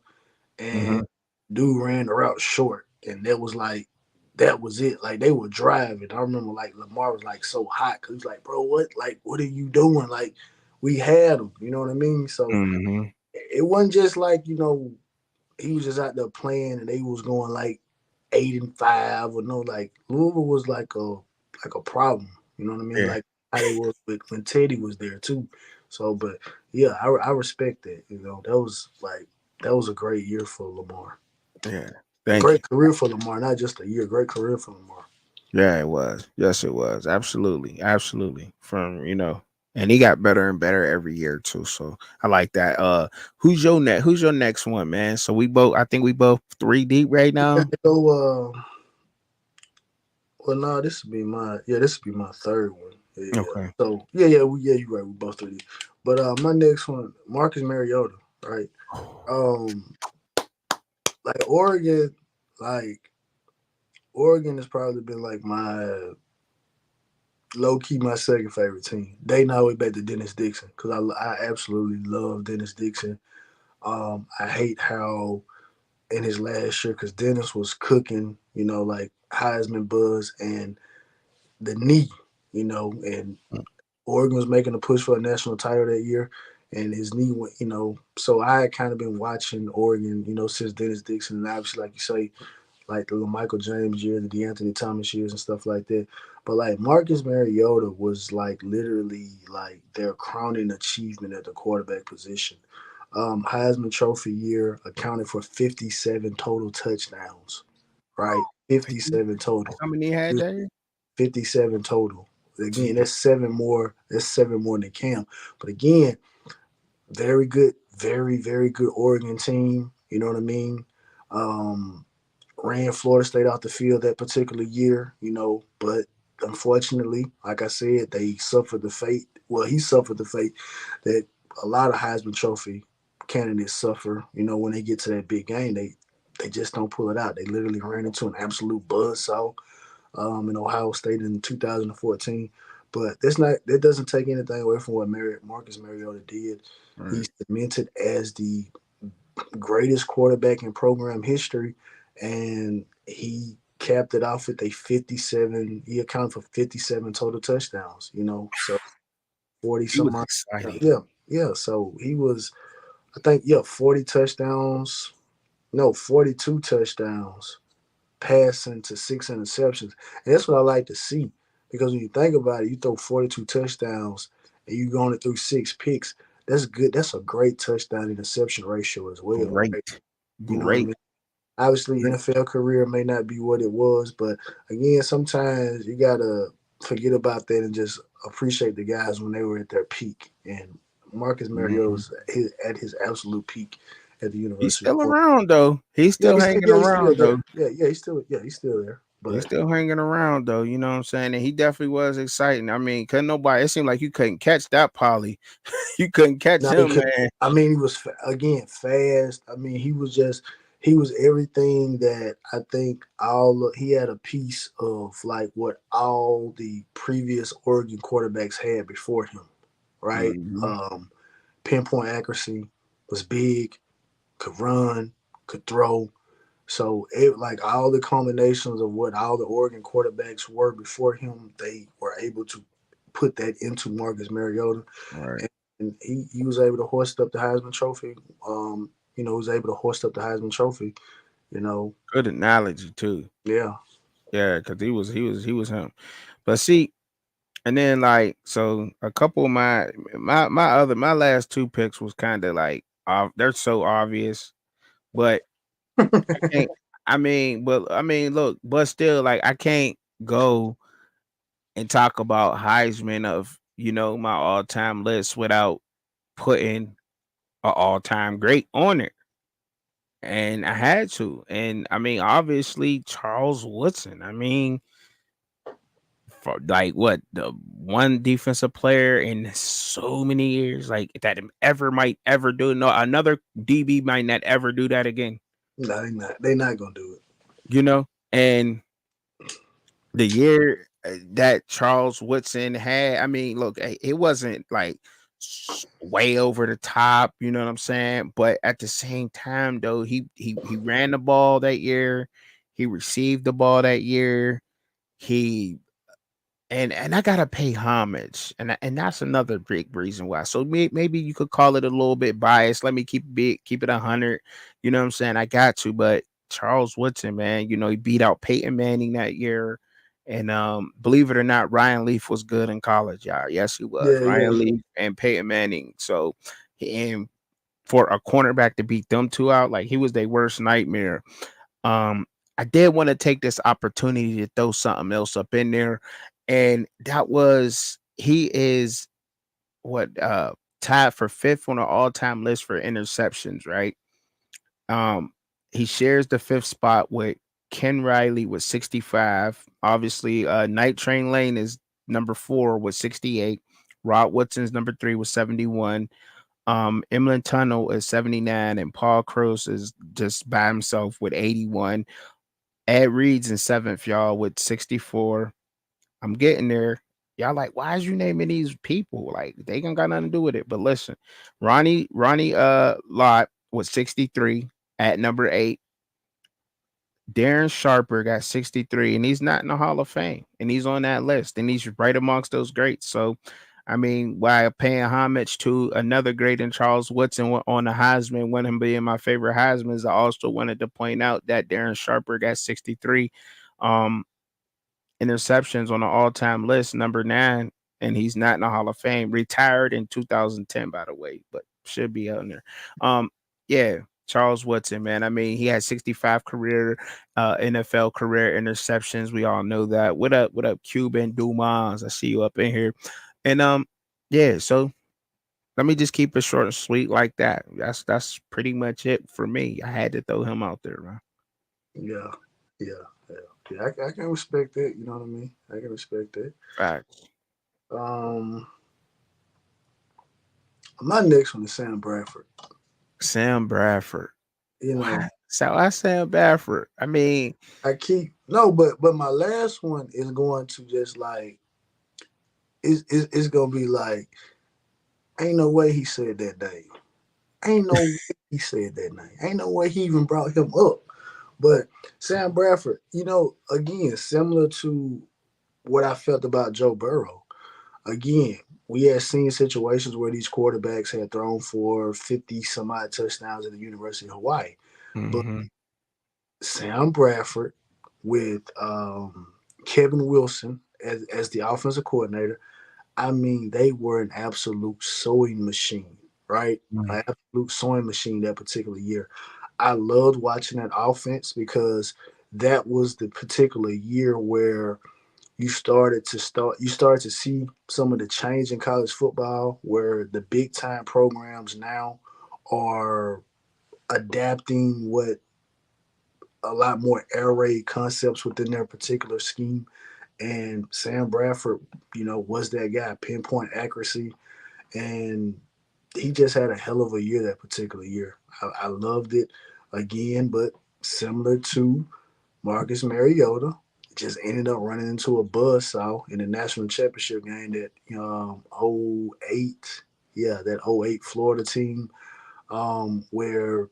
and mhm. dude ran the route short, and that was like that was it. Like they were driving. I remember like Lamar was like so hot because he's like, bro, what are you doing? Like we had him, you know what I mean? So Mhm. it wasn't just like he was just out there playing and they was going like 8-5 or no, like Louisville was like a problem. You know what I mean? Yeah, Like how they was with when Teddy was there too. So, but yeah, I respect that. That was a great year for Lamar. yeah. Thank you. Great career for Lamar, not just a year. Great career for Lamar. Yeah, it was. Yes, it was. Absolutely, absolutely. And he got better and better every year too. So I like that. Who's your next one, man? So we both. I think we both three deep right Yeah, now. well, no, this would be my third one. Yeah. Okay. So you're right. We both three. But my next one, Marcus Mariota, right? Um, like like Oregon has probably been like my low key my second favorite team. They now way back to Dennis Dixon because I absolutely love Dennis Dixon. I hate how in his last year because Dennis was cooking, like Heisman buzz and the knee, and Oregon was making a push for a national title that year, and his knee went, So I had kind of been watching Oregon, since Dennis Dixon, and obviously, like you say, like the Michael James year, the DeAnthony Thomas years, and stuff like that. But like Marcus Mariota was like literally like their crowning achievement at the quarterback position. Heisman Trophy year accounted for 57 total touchdowns, right? 57 total. How many he had that year? 57 total. Again, Gee, that's seven more. That's seven more than Cam. But again, very good, very good Oregon team. You know what I mean? Um, Ran Florida State off the field that particular year. But unfortunately, like I said, they suffered the fate. Well, he suffered the fate that a lot of Heisman Trophy candidates suffer. When they get to that big game, they just don't pull it out. They literally ran into an absolute buzzsaw in Ohio State in 2014. But that doesn't take anything away from what Marcus Mariota did. right. He's cemented as the greatest quarterback in program history, and he capped it off with a 57. He accounted for 57 total touchdowns. So 40 He was some odd. exciting. Yeah, yeah. So he was, I think, yeah, 40 touchdowns. No, 42 touchdowns passing to six interceptions. And that's what I like to see because when you think about it, you throw 42 touchdowns and you only threw six picks. That's good. That's a great touchdown interception ratio as well, right? Great, You know what I great, mean? Obviously, great. NFL career may not be what it was, but again, sometimes you gotta forget about that and just appreciate the guys when they were at their peak. And Marcus Mariota Mhm. was at his absolute peak at the He's University of still Florida. around though. He's Yeah, still hanging he's still around though. there. He's still there. He's But still hanging around though. You know what I'm saying? And he definitely was exciting. I mean, couldn't nobody. It seemed like you couldn't catch that Polly. You couldn't catch now he him, could. man. I mean, he was again fast. I mean, he was everything that I think he had a piece of like what all the previous Oregon quarterbacks had before him, right? Mhm. Pinpoint accuracy was big, could run, could throw. So it like all the combinations of what all the Oregon quarterbacks were before him, they were able to put that into Marcus Mariota, Right. and he was able to hoist up the Heisman Trophy. Was able to hoist up the Heisman Trophy. You know, Good analogy too. yeah. Yeah, because he was him. But see, and then like so a couple of my last two picks was kind of like they're so obvious, but I can't. I mean, look, but still, like I can't go and talk about Heisman of my all time list without putting an all time great on it, and I had to. And I mean, obviously Charles Woodson. I mean, for like what the one defensive player in so many years, like that ever might ever do. No, another DB might not ever do that again. No, they not. They not gonna do it. And the year that Charles Woodson had, I mean, look, it wasn't like way over the top, you know what I'm saying? But at the same time, though, he ran the ball that year, he received the ball that year, he and I gotta pay homage, and that's another big reason why. So maybe you could call it a little bit biased. Let me keep it 100. You know what I'm saying? I got to, but Charles Woodson, man, he beat out Peyton Manning that year, and believe it or not, Ryan Leaf was good in college, y'all. Yes, he was. Yeah, yeah. Ryan Leaf and Peyton Manning. So, and for a cornerback to beat them two out, like he was their worst nightmare. Um, I did want to take this opportunity to throw something else up in there, and that was he is what tied for fifth on the all-time list for interceptions, right? Um, he shares the fifth spot with Ken Riley with 65. Obviously, Night Train Lane is number 4 with 68. Rod Woodson's number 3 with 71. Emlyn Tunnel is 79, and Paul Cross is just by himself with 81. Ed Reed's in seventh, y'all, with 64. I'm getting there. Y'all like, why is you naming these people? Like, they ain't got nothing to do with it. But listen, Ronnie Lott was 63 at number 8. Darren Sharper got 63, and he's not in the Hall of Fame, and he's on that list, and he's right amongst those greats. So, I mean, while paying homage to another great in Charles Woodson on the Heisman, when him being my favorite Heisman's, I also wanted to point out that Darren Sharper got 63 um, interceptions on the all-time list, number 9, and he's not in the Hall of Fame. Retired in 2010, by the way, but should be out there. Yeah. Charles Woodson, man. I mean, he had 65 career NFL career interceptions. We all know that. What up, Cuban Dumas? I see you up in here. And yeah, so let me just keep it short and sweet like that. That's pretty much it for me. I had to throw him out there, man. Yeah, yeah, yeah, yeah. I can respect that. You know what I mean? I can respect that. Facts. Um, my next one is Sam Bradford. Sam Bradford. You know, What? So I Sam Bradford. I mean, I keep no, but my last one is going to just like it's gonna be like ain't no way he said that name. Ain't no way he said that name. Ain't no way he even brought him up. But Sam Bradford, again, similar to what I felt about Joe Burrow. Again, we had seen situations where these quarterbacks had thrown for 50 some odd touchdowns at the University of Hawaii. But mhm. Sam Bradford with Kevin Wilson as the offensive coordinator, I mean, they were an absolute sewing machine, right? Mm. An absolute sewing machine that particular year. I loved watching that offense because that was the particular year where you started to see some of the change in college football where the big time programs now are adapting what a lot more air raid concepts within their particular scheme. And Sam Bradford, was that guy, pinpoint accuracy, and he just had a hell of a year that particular year. I loved it again, but similar to Marcus Mariota, just ended up running into a buzzsaw in the national championship game that '08, yeah, that '08 Florida team, where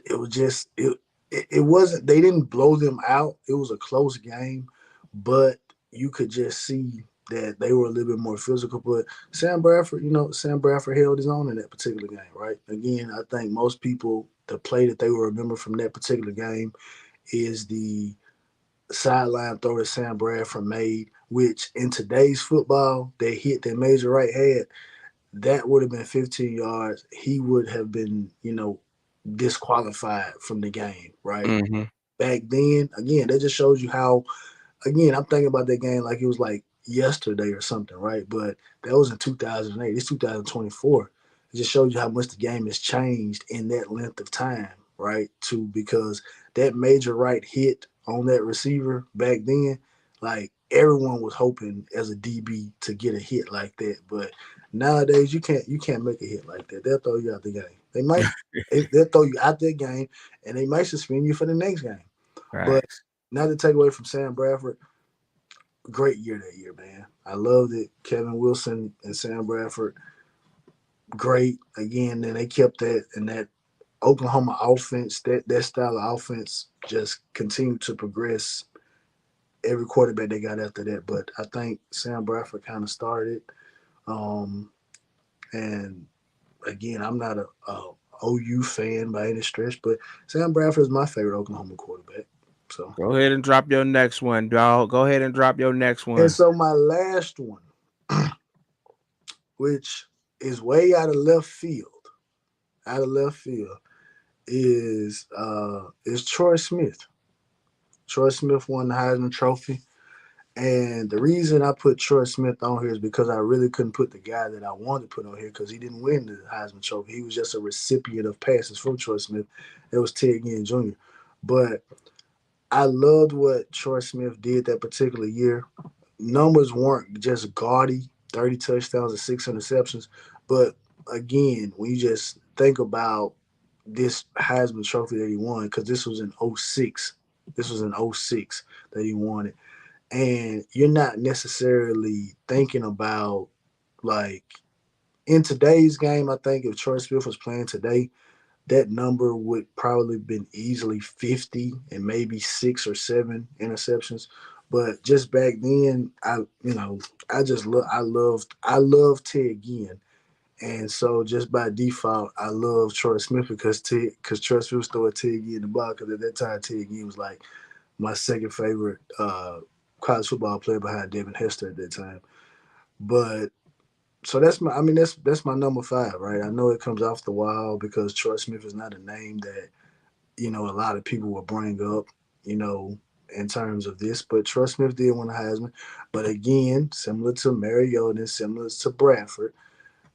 it was just it wasn't they didn't blow them out. It was a close game, but you could just see that they were a little bit more physical. But Sam Bradford held his own in that particular game, right? Again, I think most people the play that they will remember from that particular game is the sideline throw that Sam Bradford made, which in today's football, that hit that Major Wright had, that would have been 15 yards. He would have been, disqualified from the game, right? Mhm. Back then, again, that just shows you how, again, I'm thinking about that game like it was like yesterday or something, right? But that was in 2008. It's 2024. It just shows you how much the game has changed in that length of time, right? Because that Major Right hit on that receiver back then, like everyone was hoping as a DB to get a hit like that. But nowadays you can't make a hit like that. They'll throw you out the game. They'll throw you out that game and they might suspend you for the next game. But Facts. not to take away from Sam Bradford, great year that year, man. I loved it. Kevin Wilson and Sam Bradford, great. Again, then they kept that and that Oklahoma offense, that style of offense just continued to progress every quarterback they got after that. But I think Sam Bradford kind of started. Um, and again, I'm not a OU fan by any stretch, but Sam Bradford is my favorite Oklahoma quarterback. So, Go ahead and drop your next one, dog. Go ahead and drop your next and one. so my last one, which is way out of left field, is Troy Smith. Troy Smith won the Heisman Trophy. And the reason I put Troy Smith on here is because I really couldn't put the guy that I wanted to put on here because he didn't win the Heisman Trophy. He was just a recipient of passes from Troy Smith. It was Ted Ginn Jr. But I loved what Troy Smith did that particular year. Numbers weren't just gaudy, 30 touchdowns and 6 interceptions. But again, when you just think about this Heisman Trophy that he won, because this was in '06. This was in '06 that he won it. And you're not necessarily thinking about, like, in today's game, I think if Troy Smith was playing today, that number would probably been easily 50 and maybe 6 or 7 interceptions. But just back then, I loved Ted Ginn. And so just by default, I love Troy Smith because Troy Smith was throwing Ted Ginn the ball because at that time Ted Ginn was like my second favorite college football player behind Devin Hester at that time. But So that's my. I mean, that's my number five, right? I know it comes off the wall because Troy Smith is not a name that a lot of people will bring up, you know, in terms of this. But Troy Smith did win a Heisman. But again, similar to Mariota, similar to Bradford,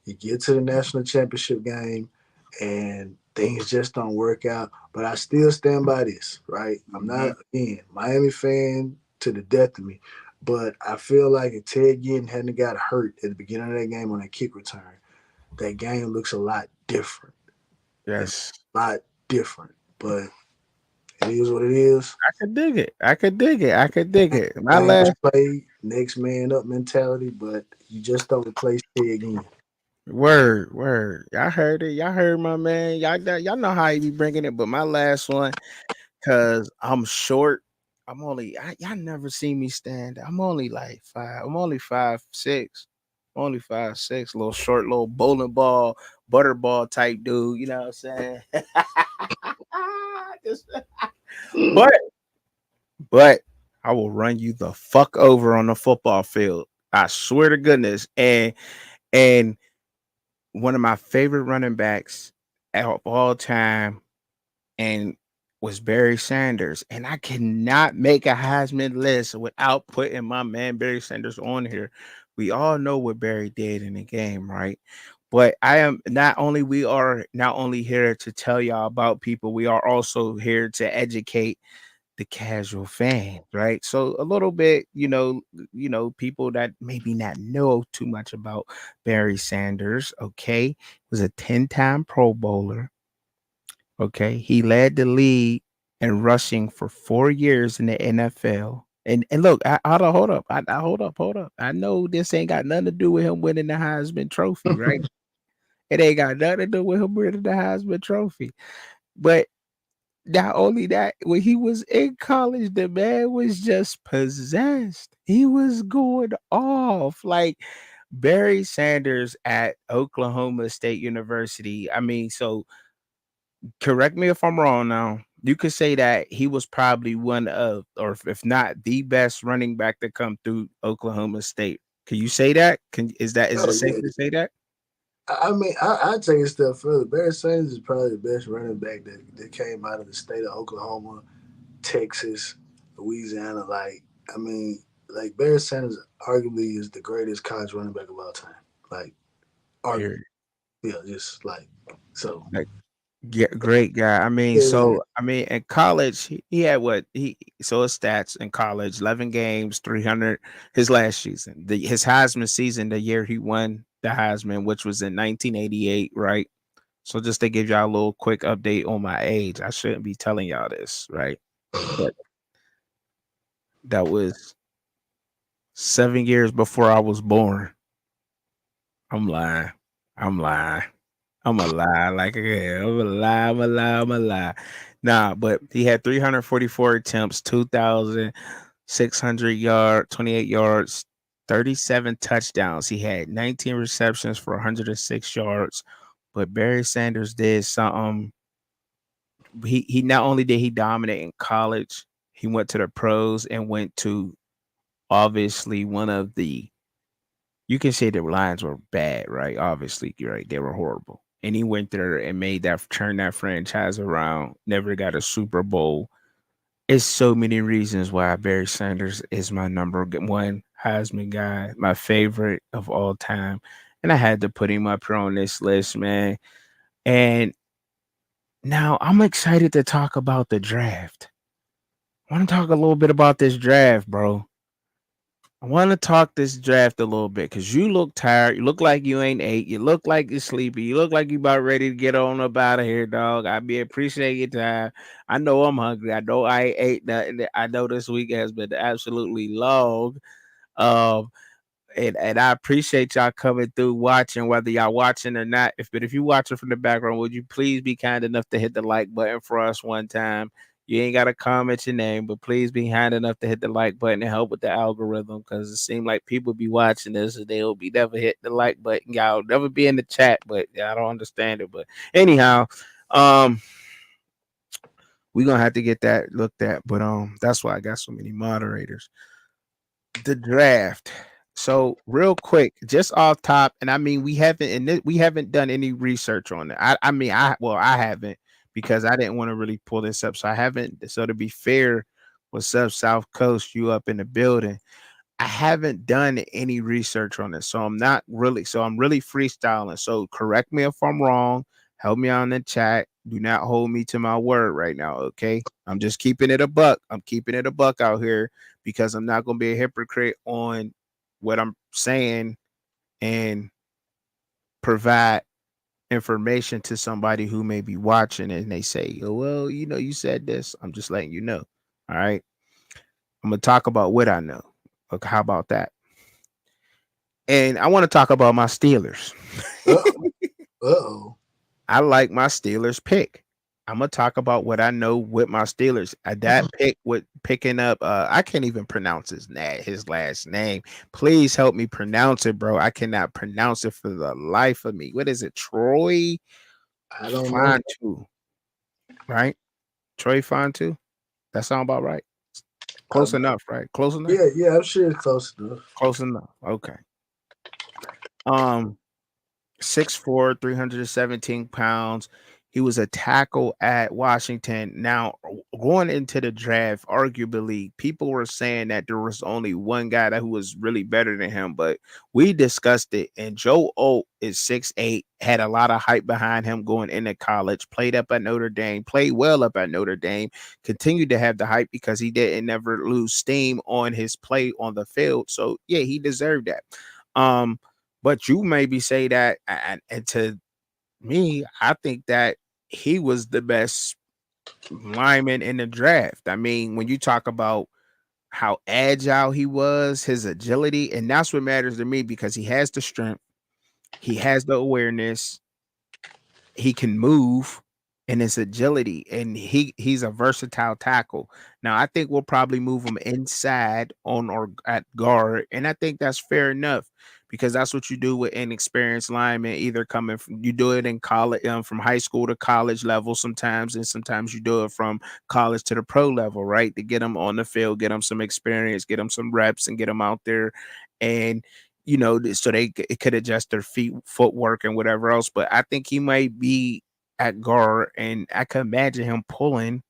you get to the national championship game and things just don't work out. But I still stand by this, right? I'm Mhm. not, again, Miami fan to the death of me. But I feel like if Ted Ginn hadn't got hurt at the beginning of that game on that kick return, that game looks a lot different. A Yes. lot different. But it is what it is. I could dig it. I could dig it. I could dig it. My Game last was played, next man up mentality, but you just don't replace Ted again. word. Y'all heard it. Y'all heard my man. Y'all know how he be bringing it. But my last one, cause I'm short. Y'all never see me stand. I'm only like five. I'm only 5'6". I'm only 5'6". Little short, little bowling ball, butterball type dude. You know what I'm saying? Just- but but I will run you the fuck over on the football field. I swear to goodness. And one of my favorite running backs of all time and was Barry Sanders. And I cannot make a Heisman list without putting my man Barry Sanders on here. We all know what Barry did in the game, right? But I am not only we are not only here to tell y'all about people, we are also here to educate the casual fan, right? So a little bit, people that maybe not know too much about Barry Sanders, okay, was a 10-time Pro Bowler. Okay, he led the league in rushing for 4 years in the NFL. And look, hold up, hold up. I know this ain't got nothing to do with him winning the Heisman Trophy, right? It ain't got nothing to do with him winning the Heisman Trophy. But not only that, when he was in college, the man was just possessed. He was going off like Barry Sanders at Oklahoma State University. I mean, so correct me if I'm wrong now. You could say that he was probably one of, or if not the best running back to come through Oklahoma State. Can you say that? Is it Oh safe yeah. to say that? I mean, I'd take it a step further. Barry Sanders is probably the best running back that came out of the state of Oklahoma, Texas, Louisiana. I mean, like Barry Sanders arguably is the greatest college running back of all time. Like, arguably, Period. yeah, just like so. Like, yeah, great guy. I mean, Yeah, in college, he had what so his stats in college: 11 games, 300. His last season, his Heisman season, the year he won the Heisman, which was in 1988, right? So just to give y'all a little quick update on my age, I shouldn't be telling y'all this, right? But that was 7 years before I was born. I'm lying. I'm lying. I'm a lie. Like, yeah, I'm a lie. I'm a lie. I'm a lie. Nah, but he had 344 attempts, 2,600 yards, 28 yards, 37 touchdowns. He had 19 receptions for 106 yards. But Barry Sanders did something. He not only did he dominate in college, he went to the pros and went to obviously one of the you can say the Lions were bad, right? Obviously, you're right. They were horrible. And he went there and made that turn that franchise around, never got a Super Bowl. It's so many reasons why Barry Sanders is my one Heisman guy, my favorite of all time. And I had to put him up here on this list, man. And now I'm excited to talk about the draft. I want to talk a little bit about this draft, bro. I want to talk this draft a little bit because you look tired. You look like you ain't ate. You look like you're sleepy. You look like you about ready to get on up out of here, dog. Appreciate your time. I know I'm hungry. I know I ain't ate nothing. I know this week has been absolutely long. Um, and I appreciate y'all coming through watching, whether y'all watching or not. If you watching from the background, would you please be kind enough to hit the like button for us one time? You ain't gotta comment your name, but please be kind enough to hit the like button and help with the algorithm because it seems like people be watching this and they'll be never hit the like button. Y'all never be in the chat, but I don't understand it. But anyhow, um, we gonna have to get that looked at. But that's why I got so many moderators. The draft. So real quick, just off top, and I mean we haven't done any research on it. I mean I haven't because I didn't want to really pull this up. So I haven't. So to be fair, what's up, South Coast? You up in the building? I haven't done any research on this, so I'm not really. So I'm really freestyling. So correct me if I'm wrong. Help me out in the chat. Do not hold me to my word right now, okay? I'm just keeping it a buck. I'm keeping it a buck out here because I'm not going to be a hypocrite on what I'm saying and provide information to somebody who may be watching and they say, oh, well, you know, you said this. I'm just letting you know. All right. I'm going to talk about what I know. Okay, how about that? And I want to talk about my Steelers. Uh-oh. Uh-oh. I like my Steelers pick. I'm gonna talk about what I know with my Steelers. That pick with picking up, I can't even pronounce his last name. Please help me pronounce it, bro. I cannot pronounce it for the life of me. What is it? Troy I don't know. Fontu, right? Troy Fontu. That sound about right. Close Um, enough, right? Close enough. yeah, I'm sure it's close enough. Close enough. Okay. Um, 6'4", 317 pounds. He was a tackle at Washington. Now, going into the draft, arguably, people were saying that there was only one guy who was really better than him, but we discussed it. And Joe Alt is 6'8", had a lot of hype behind him going into college, played up at Notre Dame, played well up at Notre Dame, continued to have the hype because he didn't never lose steam on his play on the field. So, yeah, he deserved that. But you maybe say that, and to me, I think that he was the best lineman in the draft. I mean, when you talk about how agile he was, his agility, and that's what matters to me because he has the strength, he has the awareness, he can move, and his agility, and he's a versatile tackle. Now, I think we'll probably move him inside on or at guard, and I think that's fair enough because that's what you do with inexperienced linemen. Either coming from you do it in college, from high school to college level sometimes, and sometimes you do it from college to the pro level, right? To get them on the field, get them some experience, get them some reps, and get them out there, and so it could adjust their footwork and whatever else. But I think he might be at guard, and I could imagine him pulling.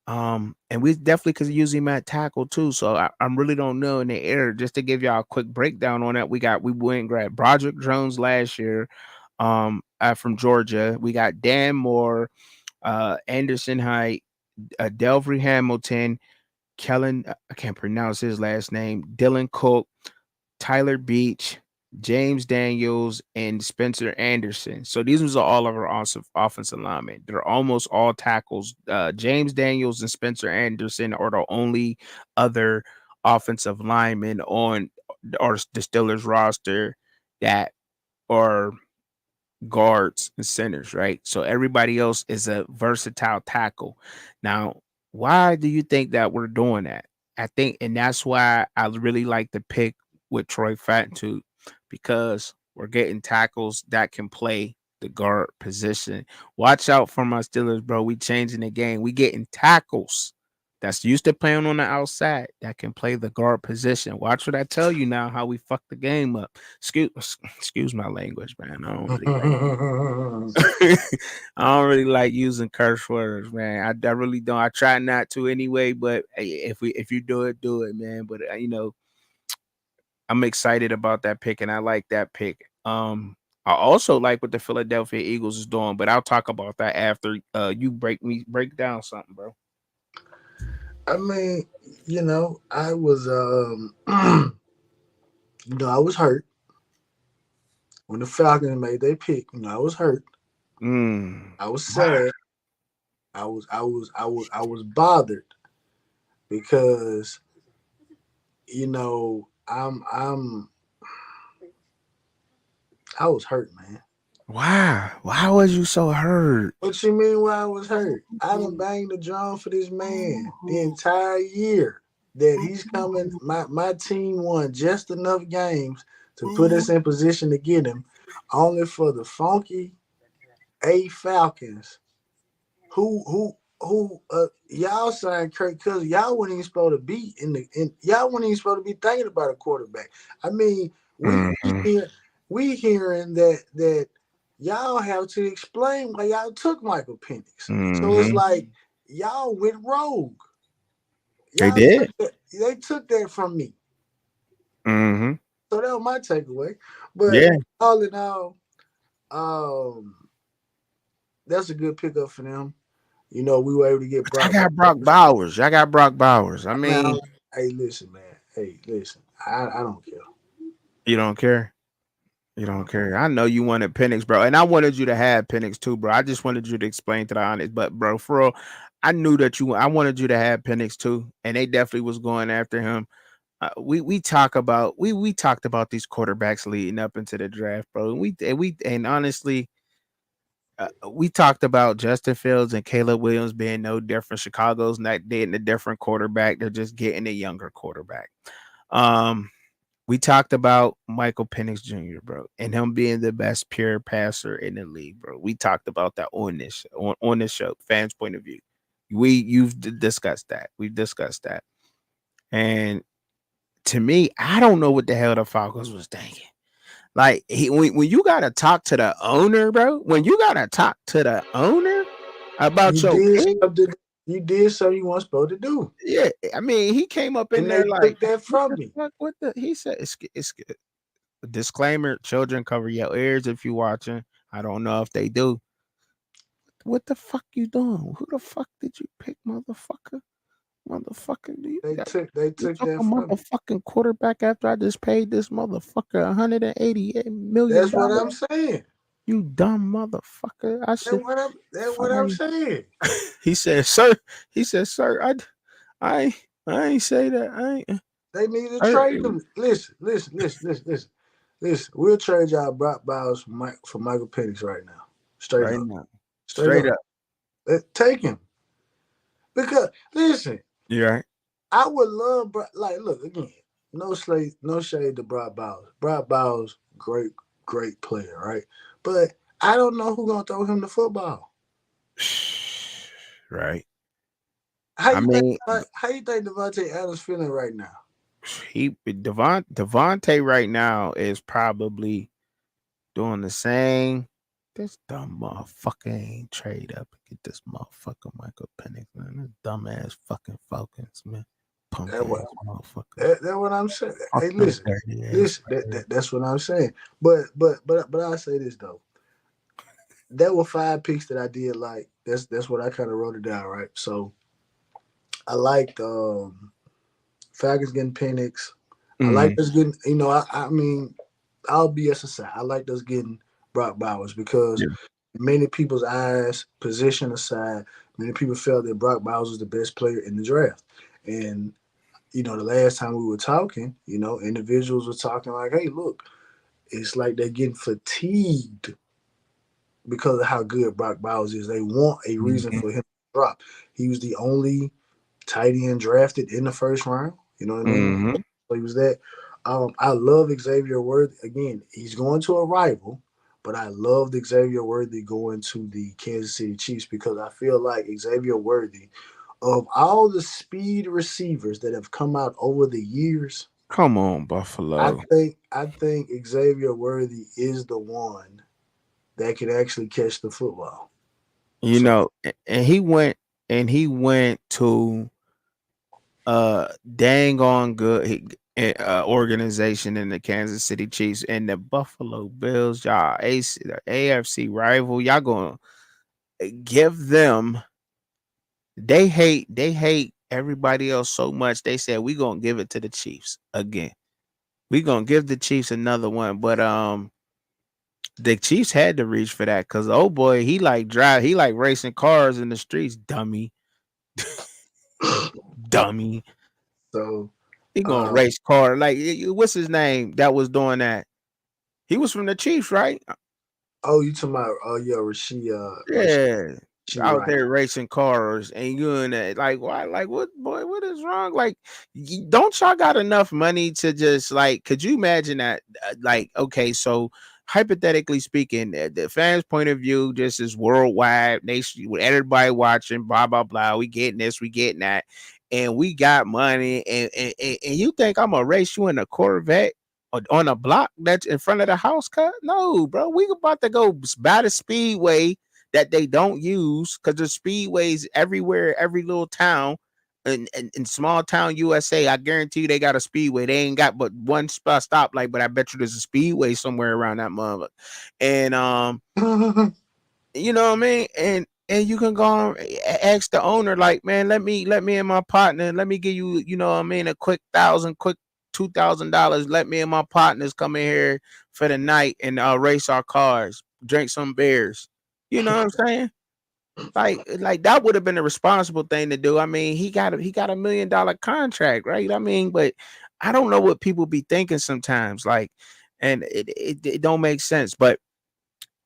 And we definitely could use him at tackle too. So I really don't know in the air. Just to give y'all a quick breakdown on that, we went and grabbed Broderick Jones last year, from Georgia. We got Dan Moore, Anderson Height, Delvery Hamilton, Kellen. I can't pronounce his last name. Dylan Cook, Tyler Beach, James Daniels, and Spencer Anderson. So these was all of our offensive linemen. They're almost all tackles. James Daniels and Spencer Anderson are the only other offensive linemen on the Steelers roster that are guards and centers, right? So everybody else is a versatile tackle. Now, why do you think that we're doing that? I think, and that's why I really like the pick with Troy Fattu, because we're getting tackles that can play the guard position. Watch out for my Steelers, bro. We changing the game. We getting tackles that's used to playing on the outside that can play the guard position. Watch what I tell you now, how we fuck the game up. Excuse my language, man. I don't really like I don't really like using curse words, man. I really don't. I try not to anyway, but if you do it, man. But I'm excited about that pick, and I like that pick. I also like what the Philadelphia Eagles is doing, but I'll talk about that after you break down something, bro. I mean, I was I was hurt when the Falcons made their pick. I was hurt. I was Wow. sad. I was bothered because I was hurt, man. Why was you so hurt? What you mean why I was hurt? I done banged the drum for this man the entire year that he's coming. My team won just enough games to put us in position to get him, only for the funky A Falcons, who who y'all signed Kirk Cousins. Y'all weren't even supposed to be y'all weren't even supposed to be thinking about a quarterback. I mean, Mm-hmm. we hearing that y'all have to explain why y'all took Michael Penix. So it's Mm-hmm. like y'all went rogue. They Y'all did. took that from me. Mm-hmm. So that was my takeaway. But Yeah. all in all, um, that's a good pickup for them. You know, we were able to get But I Brock got Brock Bowers. Bowers. I got Brock Bowers. I Man, mean, hey, listen, man. Hey, listen. I don't care. you don't care. You don't care. I know you wanted Penix, bro, and I wanted you to have Penix too, bro. I just wanted you to explain to the honest, but bro, for real, I knew that I wanted you to have Penix too, and they definitely was going after him. We talked about these quarterbacks leading up into the draft, bro. And honestly, we talked about Justin Fields and Caleb Williams being no different. Chicago's not getting a different quarterback; they're just getting a younger quarterback. Um, we talked about Michael Penix Jr., bro, and him being the best pure passer in the league, bro. We talked about that on this show, fans' point of view. Discussed that. We've discussed that. And to me, I don't know what the hell the Falcons was thinking. Like when you gotta talk to the owner, bro. When you gotta talk to the owner You about your did pick, something. You did something you weren't supposed to do, yeah. I mean, he came up in and they there like, took that what from the me. fuck? What the? He said, it's disclaimer: children, cover your ears if you watching. I don't know if they do. What the fuck you doing? Who the fuck did you pick, motherfucker? Motherfucker, They you took took a that from me. motherfucking quarterback after I just paid this motherfucker $188 million. That's what I'm saying. You dumb motherfucker. I said, That's what I'm fine. saying. He said, sir. He said, sir, I, I ain't say that. I ain't, They need to sir, trade them. Listen. We'll trade y'all Brock Bowers for Michael Penix right now. Straight right up. now. Straight Straight up. up. Take him. Because listen, You right? I would love like look again. No shade to Brock Bowers. Brock Bowers, great player, right? But I don't know who's gonna throw him the football. Right. How I you think? mean, How you think Devontae Adams feeling right now? Devontae right now is probably doing the same. This dumb motherfucker ain't trade up and get this motherfucker Michael Penix, man. This dumbass fucking Falcons, man. Punk That what ass motherfuckers. that what I'm saying. Fuck Hey, them listen, dirty ass. that's what I'm saying. But I say this though. There were 5 picks that I did like. That's what I kind of wrote it down, right? So I liked Falcons getting Penix. I like Mm, us getting, I mean, I'll BS aside. I like us getting Brock Bowers because yeah. many people's eyes, position aside, many people felt that Brock Bowers was the best player in the draft. And, the last time we were talking, individuals were talking like, hey, look, it's like they're getting fatigued because of how good Brock Bowers is. They want a reason Mm-hmm. for him to drop. He was the only tight end drafted in the first round. You know what I mean? Mm-hmm. So he was that. I love Xavier Worthy. Again, he's going to a rival, but I loved Xavier Worthy going to the Kansas City Chiefs because I feel like Xavier Worthy, of all the speed receivers that have come out over the years, Come on, I Buffalo. think I think Xavier Worthy is the one that can actually catch the football. You So know, and he went to dang on good organization in the Kansas City Chiefs and the Buffalo Bills, y'all the AFC rival. Y'all gonna give them they hate everybody else so much. They said we gonna give it to the Chiefs again. We gonna give the Chiefs another one. But the Chiefs had to reach for that because oh boy, he like racing cars in the streets, dummy. Dummy. so He gonna um, race car. Like what's his name that was doing that? He was from the Chiefs, right? oh, you talking about yeah, Yeah. She Out right. there racing cars and you and that. Like, why? Like, what, boy? What is wrong? Like, don't y'all got enough money to just like? Could you imagine that? Like, okay, so hypothetically speaking, the fans' point of view just is worldwide. With everybody watching, blah blah blah. We getting this, we getting that, and we got money. And you think I'm gonna race you in a Corvette on a block that's in front of the house? Cut? No, bro. We about to go by the speedway that they don't use because there's speedways everywhere, every little town. In small town USA, I guarantee you they got a speedway. They ain't got but one spot stoplight, but I bet you there's a speedway somewhere around that mother. And you know what I mean? And you can go and ask the owner, like, man, let me and my partner, let me give you, you know what I mean, a quick $2,000. Let me and my partners come in here for the night and race our cars, drink some beers. You know what I'm saying? Like that would have been a responsible thing to do. I mean, he got a $1 million contract, right? I mean, but I don't know what people be thinking sometimes, like, and it don't make sense. But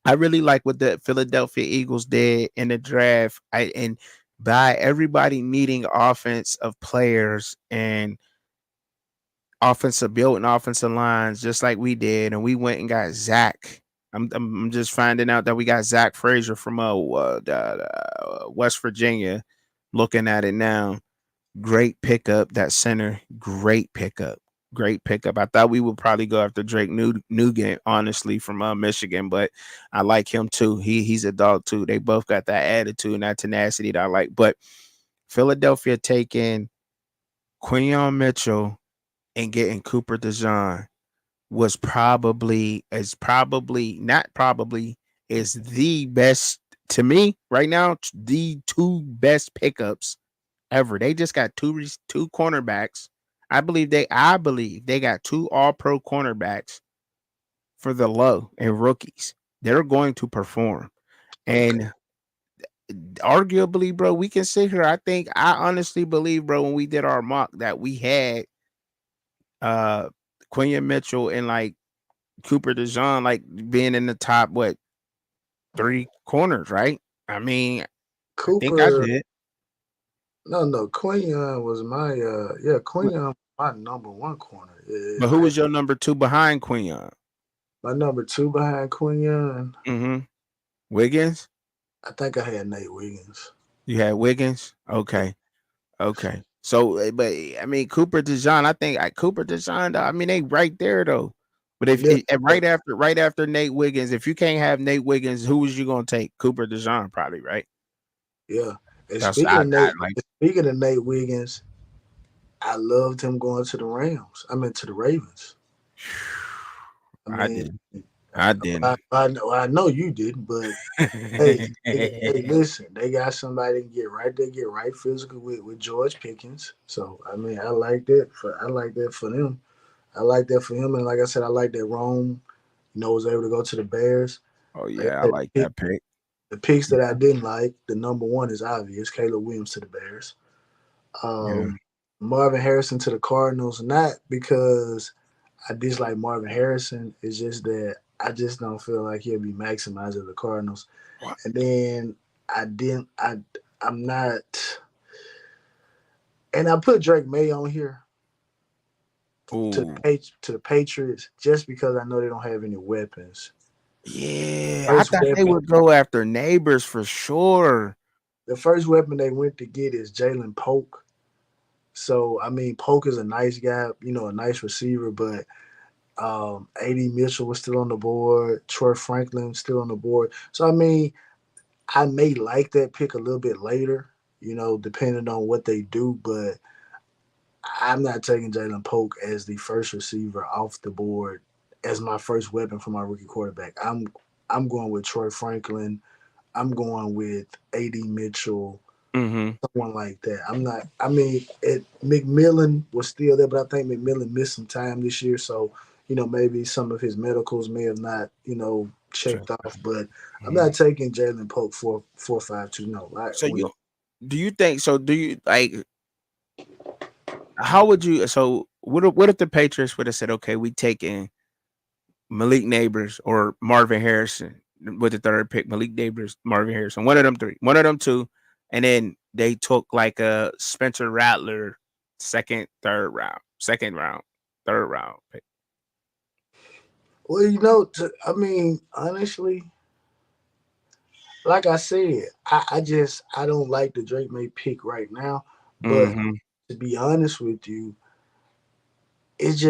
I really like what the Philadelphia Eagles did in the draft. And by everybody needing offensive players and offensive building offensive lines, just like we did, and we went and got Zach. I'm just finding out that we got Zach Frazier from West Virginia. Looking at it now, great pickup. That center, great pickup. Great pickup. I thought we would probably go after Drake Nugent, honestly, from Michigan, but I like him too. He's a dog too. They both got that attitude and that tenacity that I like. But Philadelphia taking Quinyon Mitchell and getting Cooper DeJean was is the best to me right now. The two best pickups ever. They just got two cornerbacks. I believe they got two all-pro cornerbacks for the low and rookies. They're going to perform. And arguably, bro, we can sit here. I honestly believe, bro, when we did our mock that we had Quinyon Mitchell and like Cooper DeJean like being in the top three corners, right? I mean, I think I Cooper. did. No, Quinyon was my Quinyon was my number one corner. But who was your number two behind Quinyon? My number two behind Quinyon. Wiggins? I think I had Nate Wiggins. You had Wiggins? Okay. So, but I mean, Cooper DeJean, I think Cooper DeJean, I mean, they right there though. But if right after Nate Wiggins, if you can't have Nate Wiggins, who was you gonna take? Cooper DeJean, probably, right? Yeah. And That's speaking of Nate Wiggins, I loved him going to the Rams. I mean to the Ravens. I didn't. I know you didn't, but hey, listen, they got somebody to get right physical with George Pickens. So I mean, I like that for them. I like that for him, and like I said, I like that Rome, was able to go to the Bears. Oh yeah, I like that pick. The picks that I didn't like, the number one is obvious, Caleb Williams to the Bears. Marvin Harrison to the Cardinals, not because I dislike Marvin Harrison. It's just that I just don't feel like he'll be maximized at the Cardinals. What? And then I'm not. And I put Drake May on here to the Patriots just because I know they don't have any weapons. Yeah, I thought they would go after Neighbors for sure. The first weapon they went to get is Jalen Polk. So, I mean, Polk is a nice guy, a nice receiver, but A.D. Mitchell was still on the board. Troy Franklin still on the board. So, I mean, I may like that pick a little bit later, depending on what they do, but I'm not taking Jalen Polk as the first receiver off the board as my first weapon for my rookie quarterback. I'm going with Troy Franklin. I'm going with A.D. Mitchell. Someone like that. I'm not. I mean, McMillan was still there, but I think McMillan missed some time this year, so maybe some of his medicals may have not checked off. But I'm not taking Jalen Polk 4.52. No. Do you think so? Do you like? How would you? So what if the Patriots would have said, okay, we taking Malik Neighbors or Marvin Harrison with the third pick? Malik Neighbors, Marvin Harrison, one of them three, one of them two. And then they took like a Spencer Rattler second round pick. Well, I mean, honestly, like I said, I don't like the Drake May pick right now. But Mm-hmm. to be honest with you, it's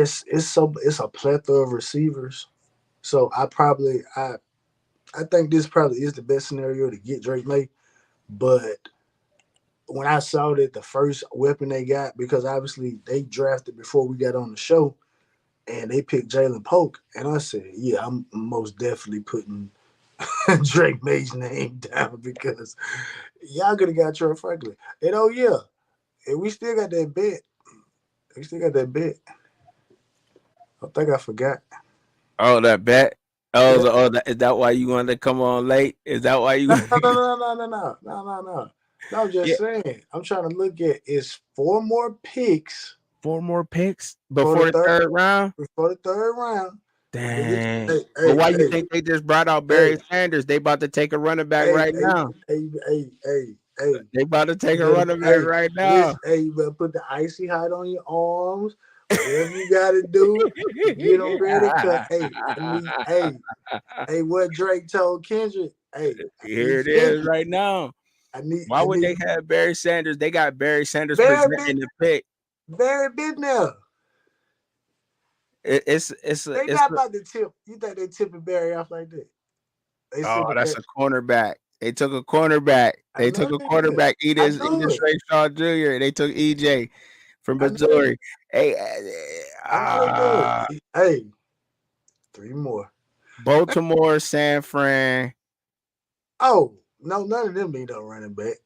a plethora of receivers. So I think this probably is the best scenario to get Drake May. But when I saw that the first weapon they got, because obviously they drafted before we got on the show, and they picked Jalen Polk, and I said, yeah, I'm most definitely putting Drake May's name down because y'all could have got Troy Franklin. And oh yeah, and we still got that bet. We still got that bet. I think I forgot. Oh, that bet. Oh, Yeah. is that why you wanted to come on late? Is that why you? No. No, I'm Yeah, just saying. I'm trying to look at it's 4 more picks 4 more picks for the before the third third round. round. But this, Dang. hey, But hey, why you hey, think they just brought out hey, Barry Sanders? They about to take a running back hey, right hey, now. hey. They about to take You a better, running back hey, right now. listen, hey, you better put the icy hot on your arms. Whatever you gotta do to get them ready. Cause what Drake told Kendrick, I Here need it is 50. right now. Why I would they need have Barry Sanders? They got Barry Sanders very big, presenting the pick. very big now. They It's not about to tip. You think they tipping Barry off like that? They oh, send it that's back. a cornerback. They took a cornerback. I They know took a they did. quarterback. I Edith know it. Trey Shaw Jr. They took EJ from I know they did. Missouri. Hey, I know they do it. Hey, 3 more. Baltimore, San Fran, Oh, no, none of them need no running back.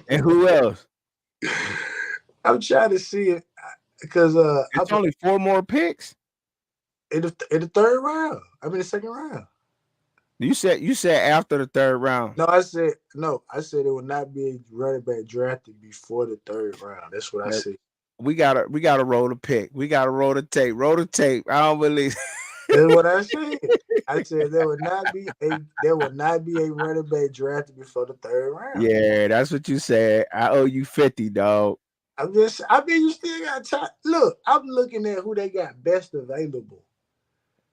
and who else? I'm trying to see it because It's only 4 more picks. in the third round. I mean the second round. You said after the third round. No, I said no. I said it would not be a running back drafted before the third round. That's what I Man, said. we gotta roll the pick. We gotta roll the tape. Roll the tape. I don't believe. That's what I said. I said there would not be a running back drafted before the third round. Yeah, that's what you said. I owe you 50, dog. I mean, you still got time. Look, I'm looking at who they got best available.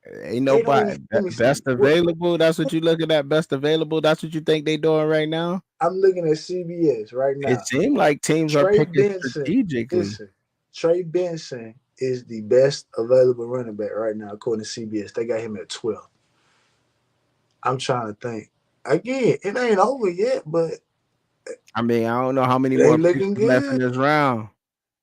Ain't They don't nobody even, let me see. best available. That's what you looking at. Best available. That's what you think they doing right now. I'm looking at CBS right It now. seemed like teams are Trey picking Benson, strategically. listen, Trey Benson is the best available running back right now, according to CBS. They got him at 12. I'm trying to think. Again, it ain't over yet, but I mean, I don't know how many it more ain't picks looking is left in good. this round.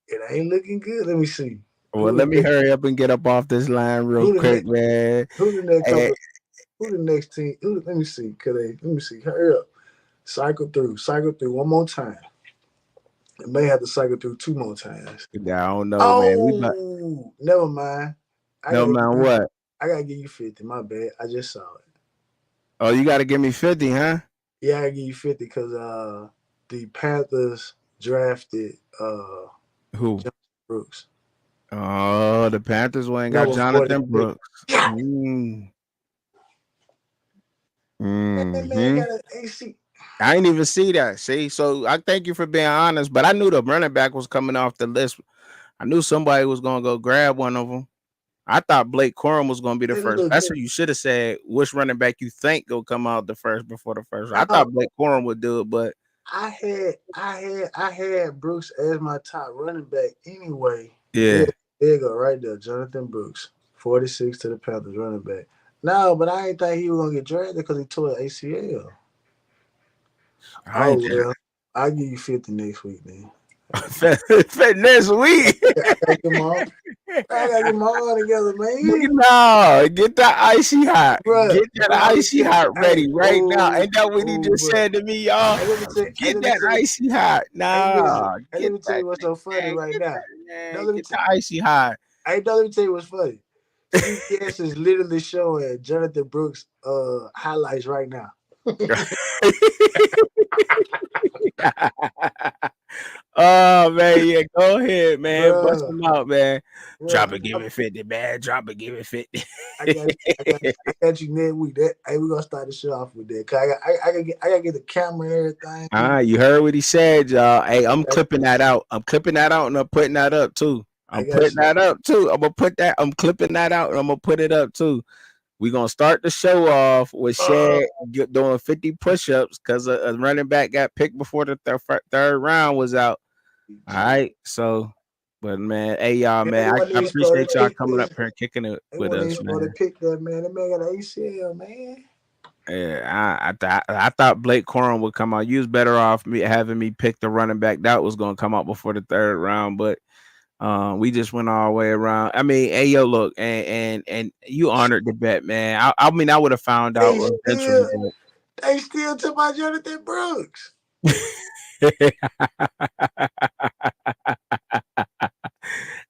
It ain't looking good. Let me see. Well, let me hurry up and get up off this line real Who the quick, next? man. Who the next Hey, couple? Who the next team? Let me see. Let me see. Hurry up. Cycle through. One more time. It may have to cycle through 2 more times. I don't know, man. Oh, never mind. I No gotta man, give you. what? I gotta give you 50. My bad. I just saw it. Oh, you got to give me 50, huh? Yeah, I gotta give you 50 because the Panthers drafted Who? Jonathan Brooks. Oh, the Panthers went and got Number Jonathan 46. Brooks. Yeah. Mm. Man Hmm. got an AC. I didn't even see that. See, so I thank you for being honest, but I knew the running back was coming off the list. I knew somebody was gonna go grab one of them. I thought Blake Corum was gonna be the And first. look, That's what you should have said. Which running back you think will come out the first before the first? I now thought Blake Corum would do it, but I had Brooks as my top running back anyway. There, yeah, there you go, right there. Jonathan Brooks, 46 to the Panthers running back. No, but I ain't think he was gonna get drafted because he tore an ACL. I Oh ain't well, I'll give you 50 next week then. next week. I gotta get my own, I gotta get my all together, man. No, get that icy hot. Bruh, Get that I'm gonna icy tell hot hey, ready right now. Ain't that what he just bruh. said to me, y'all? Hey, Get that icy hot. listen. Nah, Hey, let get me tell that you what's thing, so funny man. right Get now. that, No, man. let me Get tell the icy hot. Hey, no, let me tell you what's funny. CBS is literally showing Jonathan Brooks highlights right now. Oh man, yeah, go ahead, man. Bust Bruh, them out, man. Drop bruh. it, give it 50, man. Drop it, give it 50. I got you next week. Hey, we're gonna start the show off with that. Cause I gotta get the camera and everything. You heard what he said, y'all. Hey, I'm clipping that out. I'm clipping that out and I'm putting that up too. I'm putting that up too. I'm clipping that out and I'm gonna put it up too. We're gonna start the show off with Shad doing 50 push-ups because a running back got picked before the third round was out. All right, so, but man, hey y'all, man, I appreciate y'all coming up here and kicking it with us, man. To pick that man. That man got an ACL, man. Yeah, I thought Blake Corum would come out. You was better off having me pick the running back that was gonna come out before the third round, but we just went all the way around. I mean, hey yo, look, and you honored the bet, man. I mean, I would have found out eventually. They still took my Jonathan Brooks.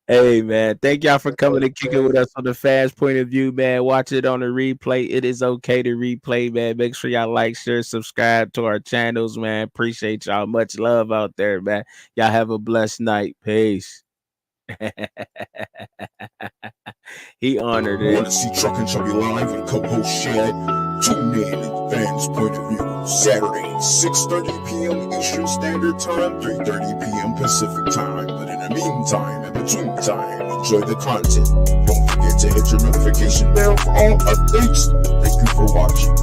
Hey man, thank y'all for coming and kicking with us on the Fast Point of View, man. Watch it on the replay. It is okay to replay, man. Make sure y'all like, share, subscribe to our channels, man. Appreciate y'all. Much love out there, man. Y'all have a blessed night. Peace. He honored it. Want to see Truck and Chubby live and co-host Shad? Tune in at Fans Point of View, Saturday, 6:30 p.m. Eastern Standard Time, 3:30 p.m. Pacific Time. But in the meantime, in between time, enjoy the content. Don't forget to hit your notification bell for all updates. Thank you for watching.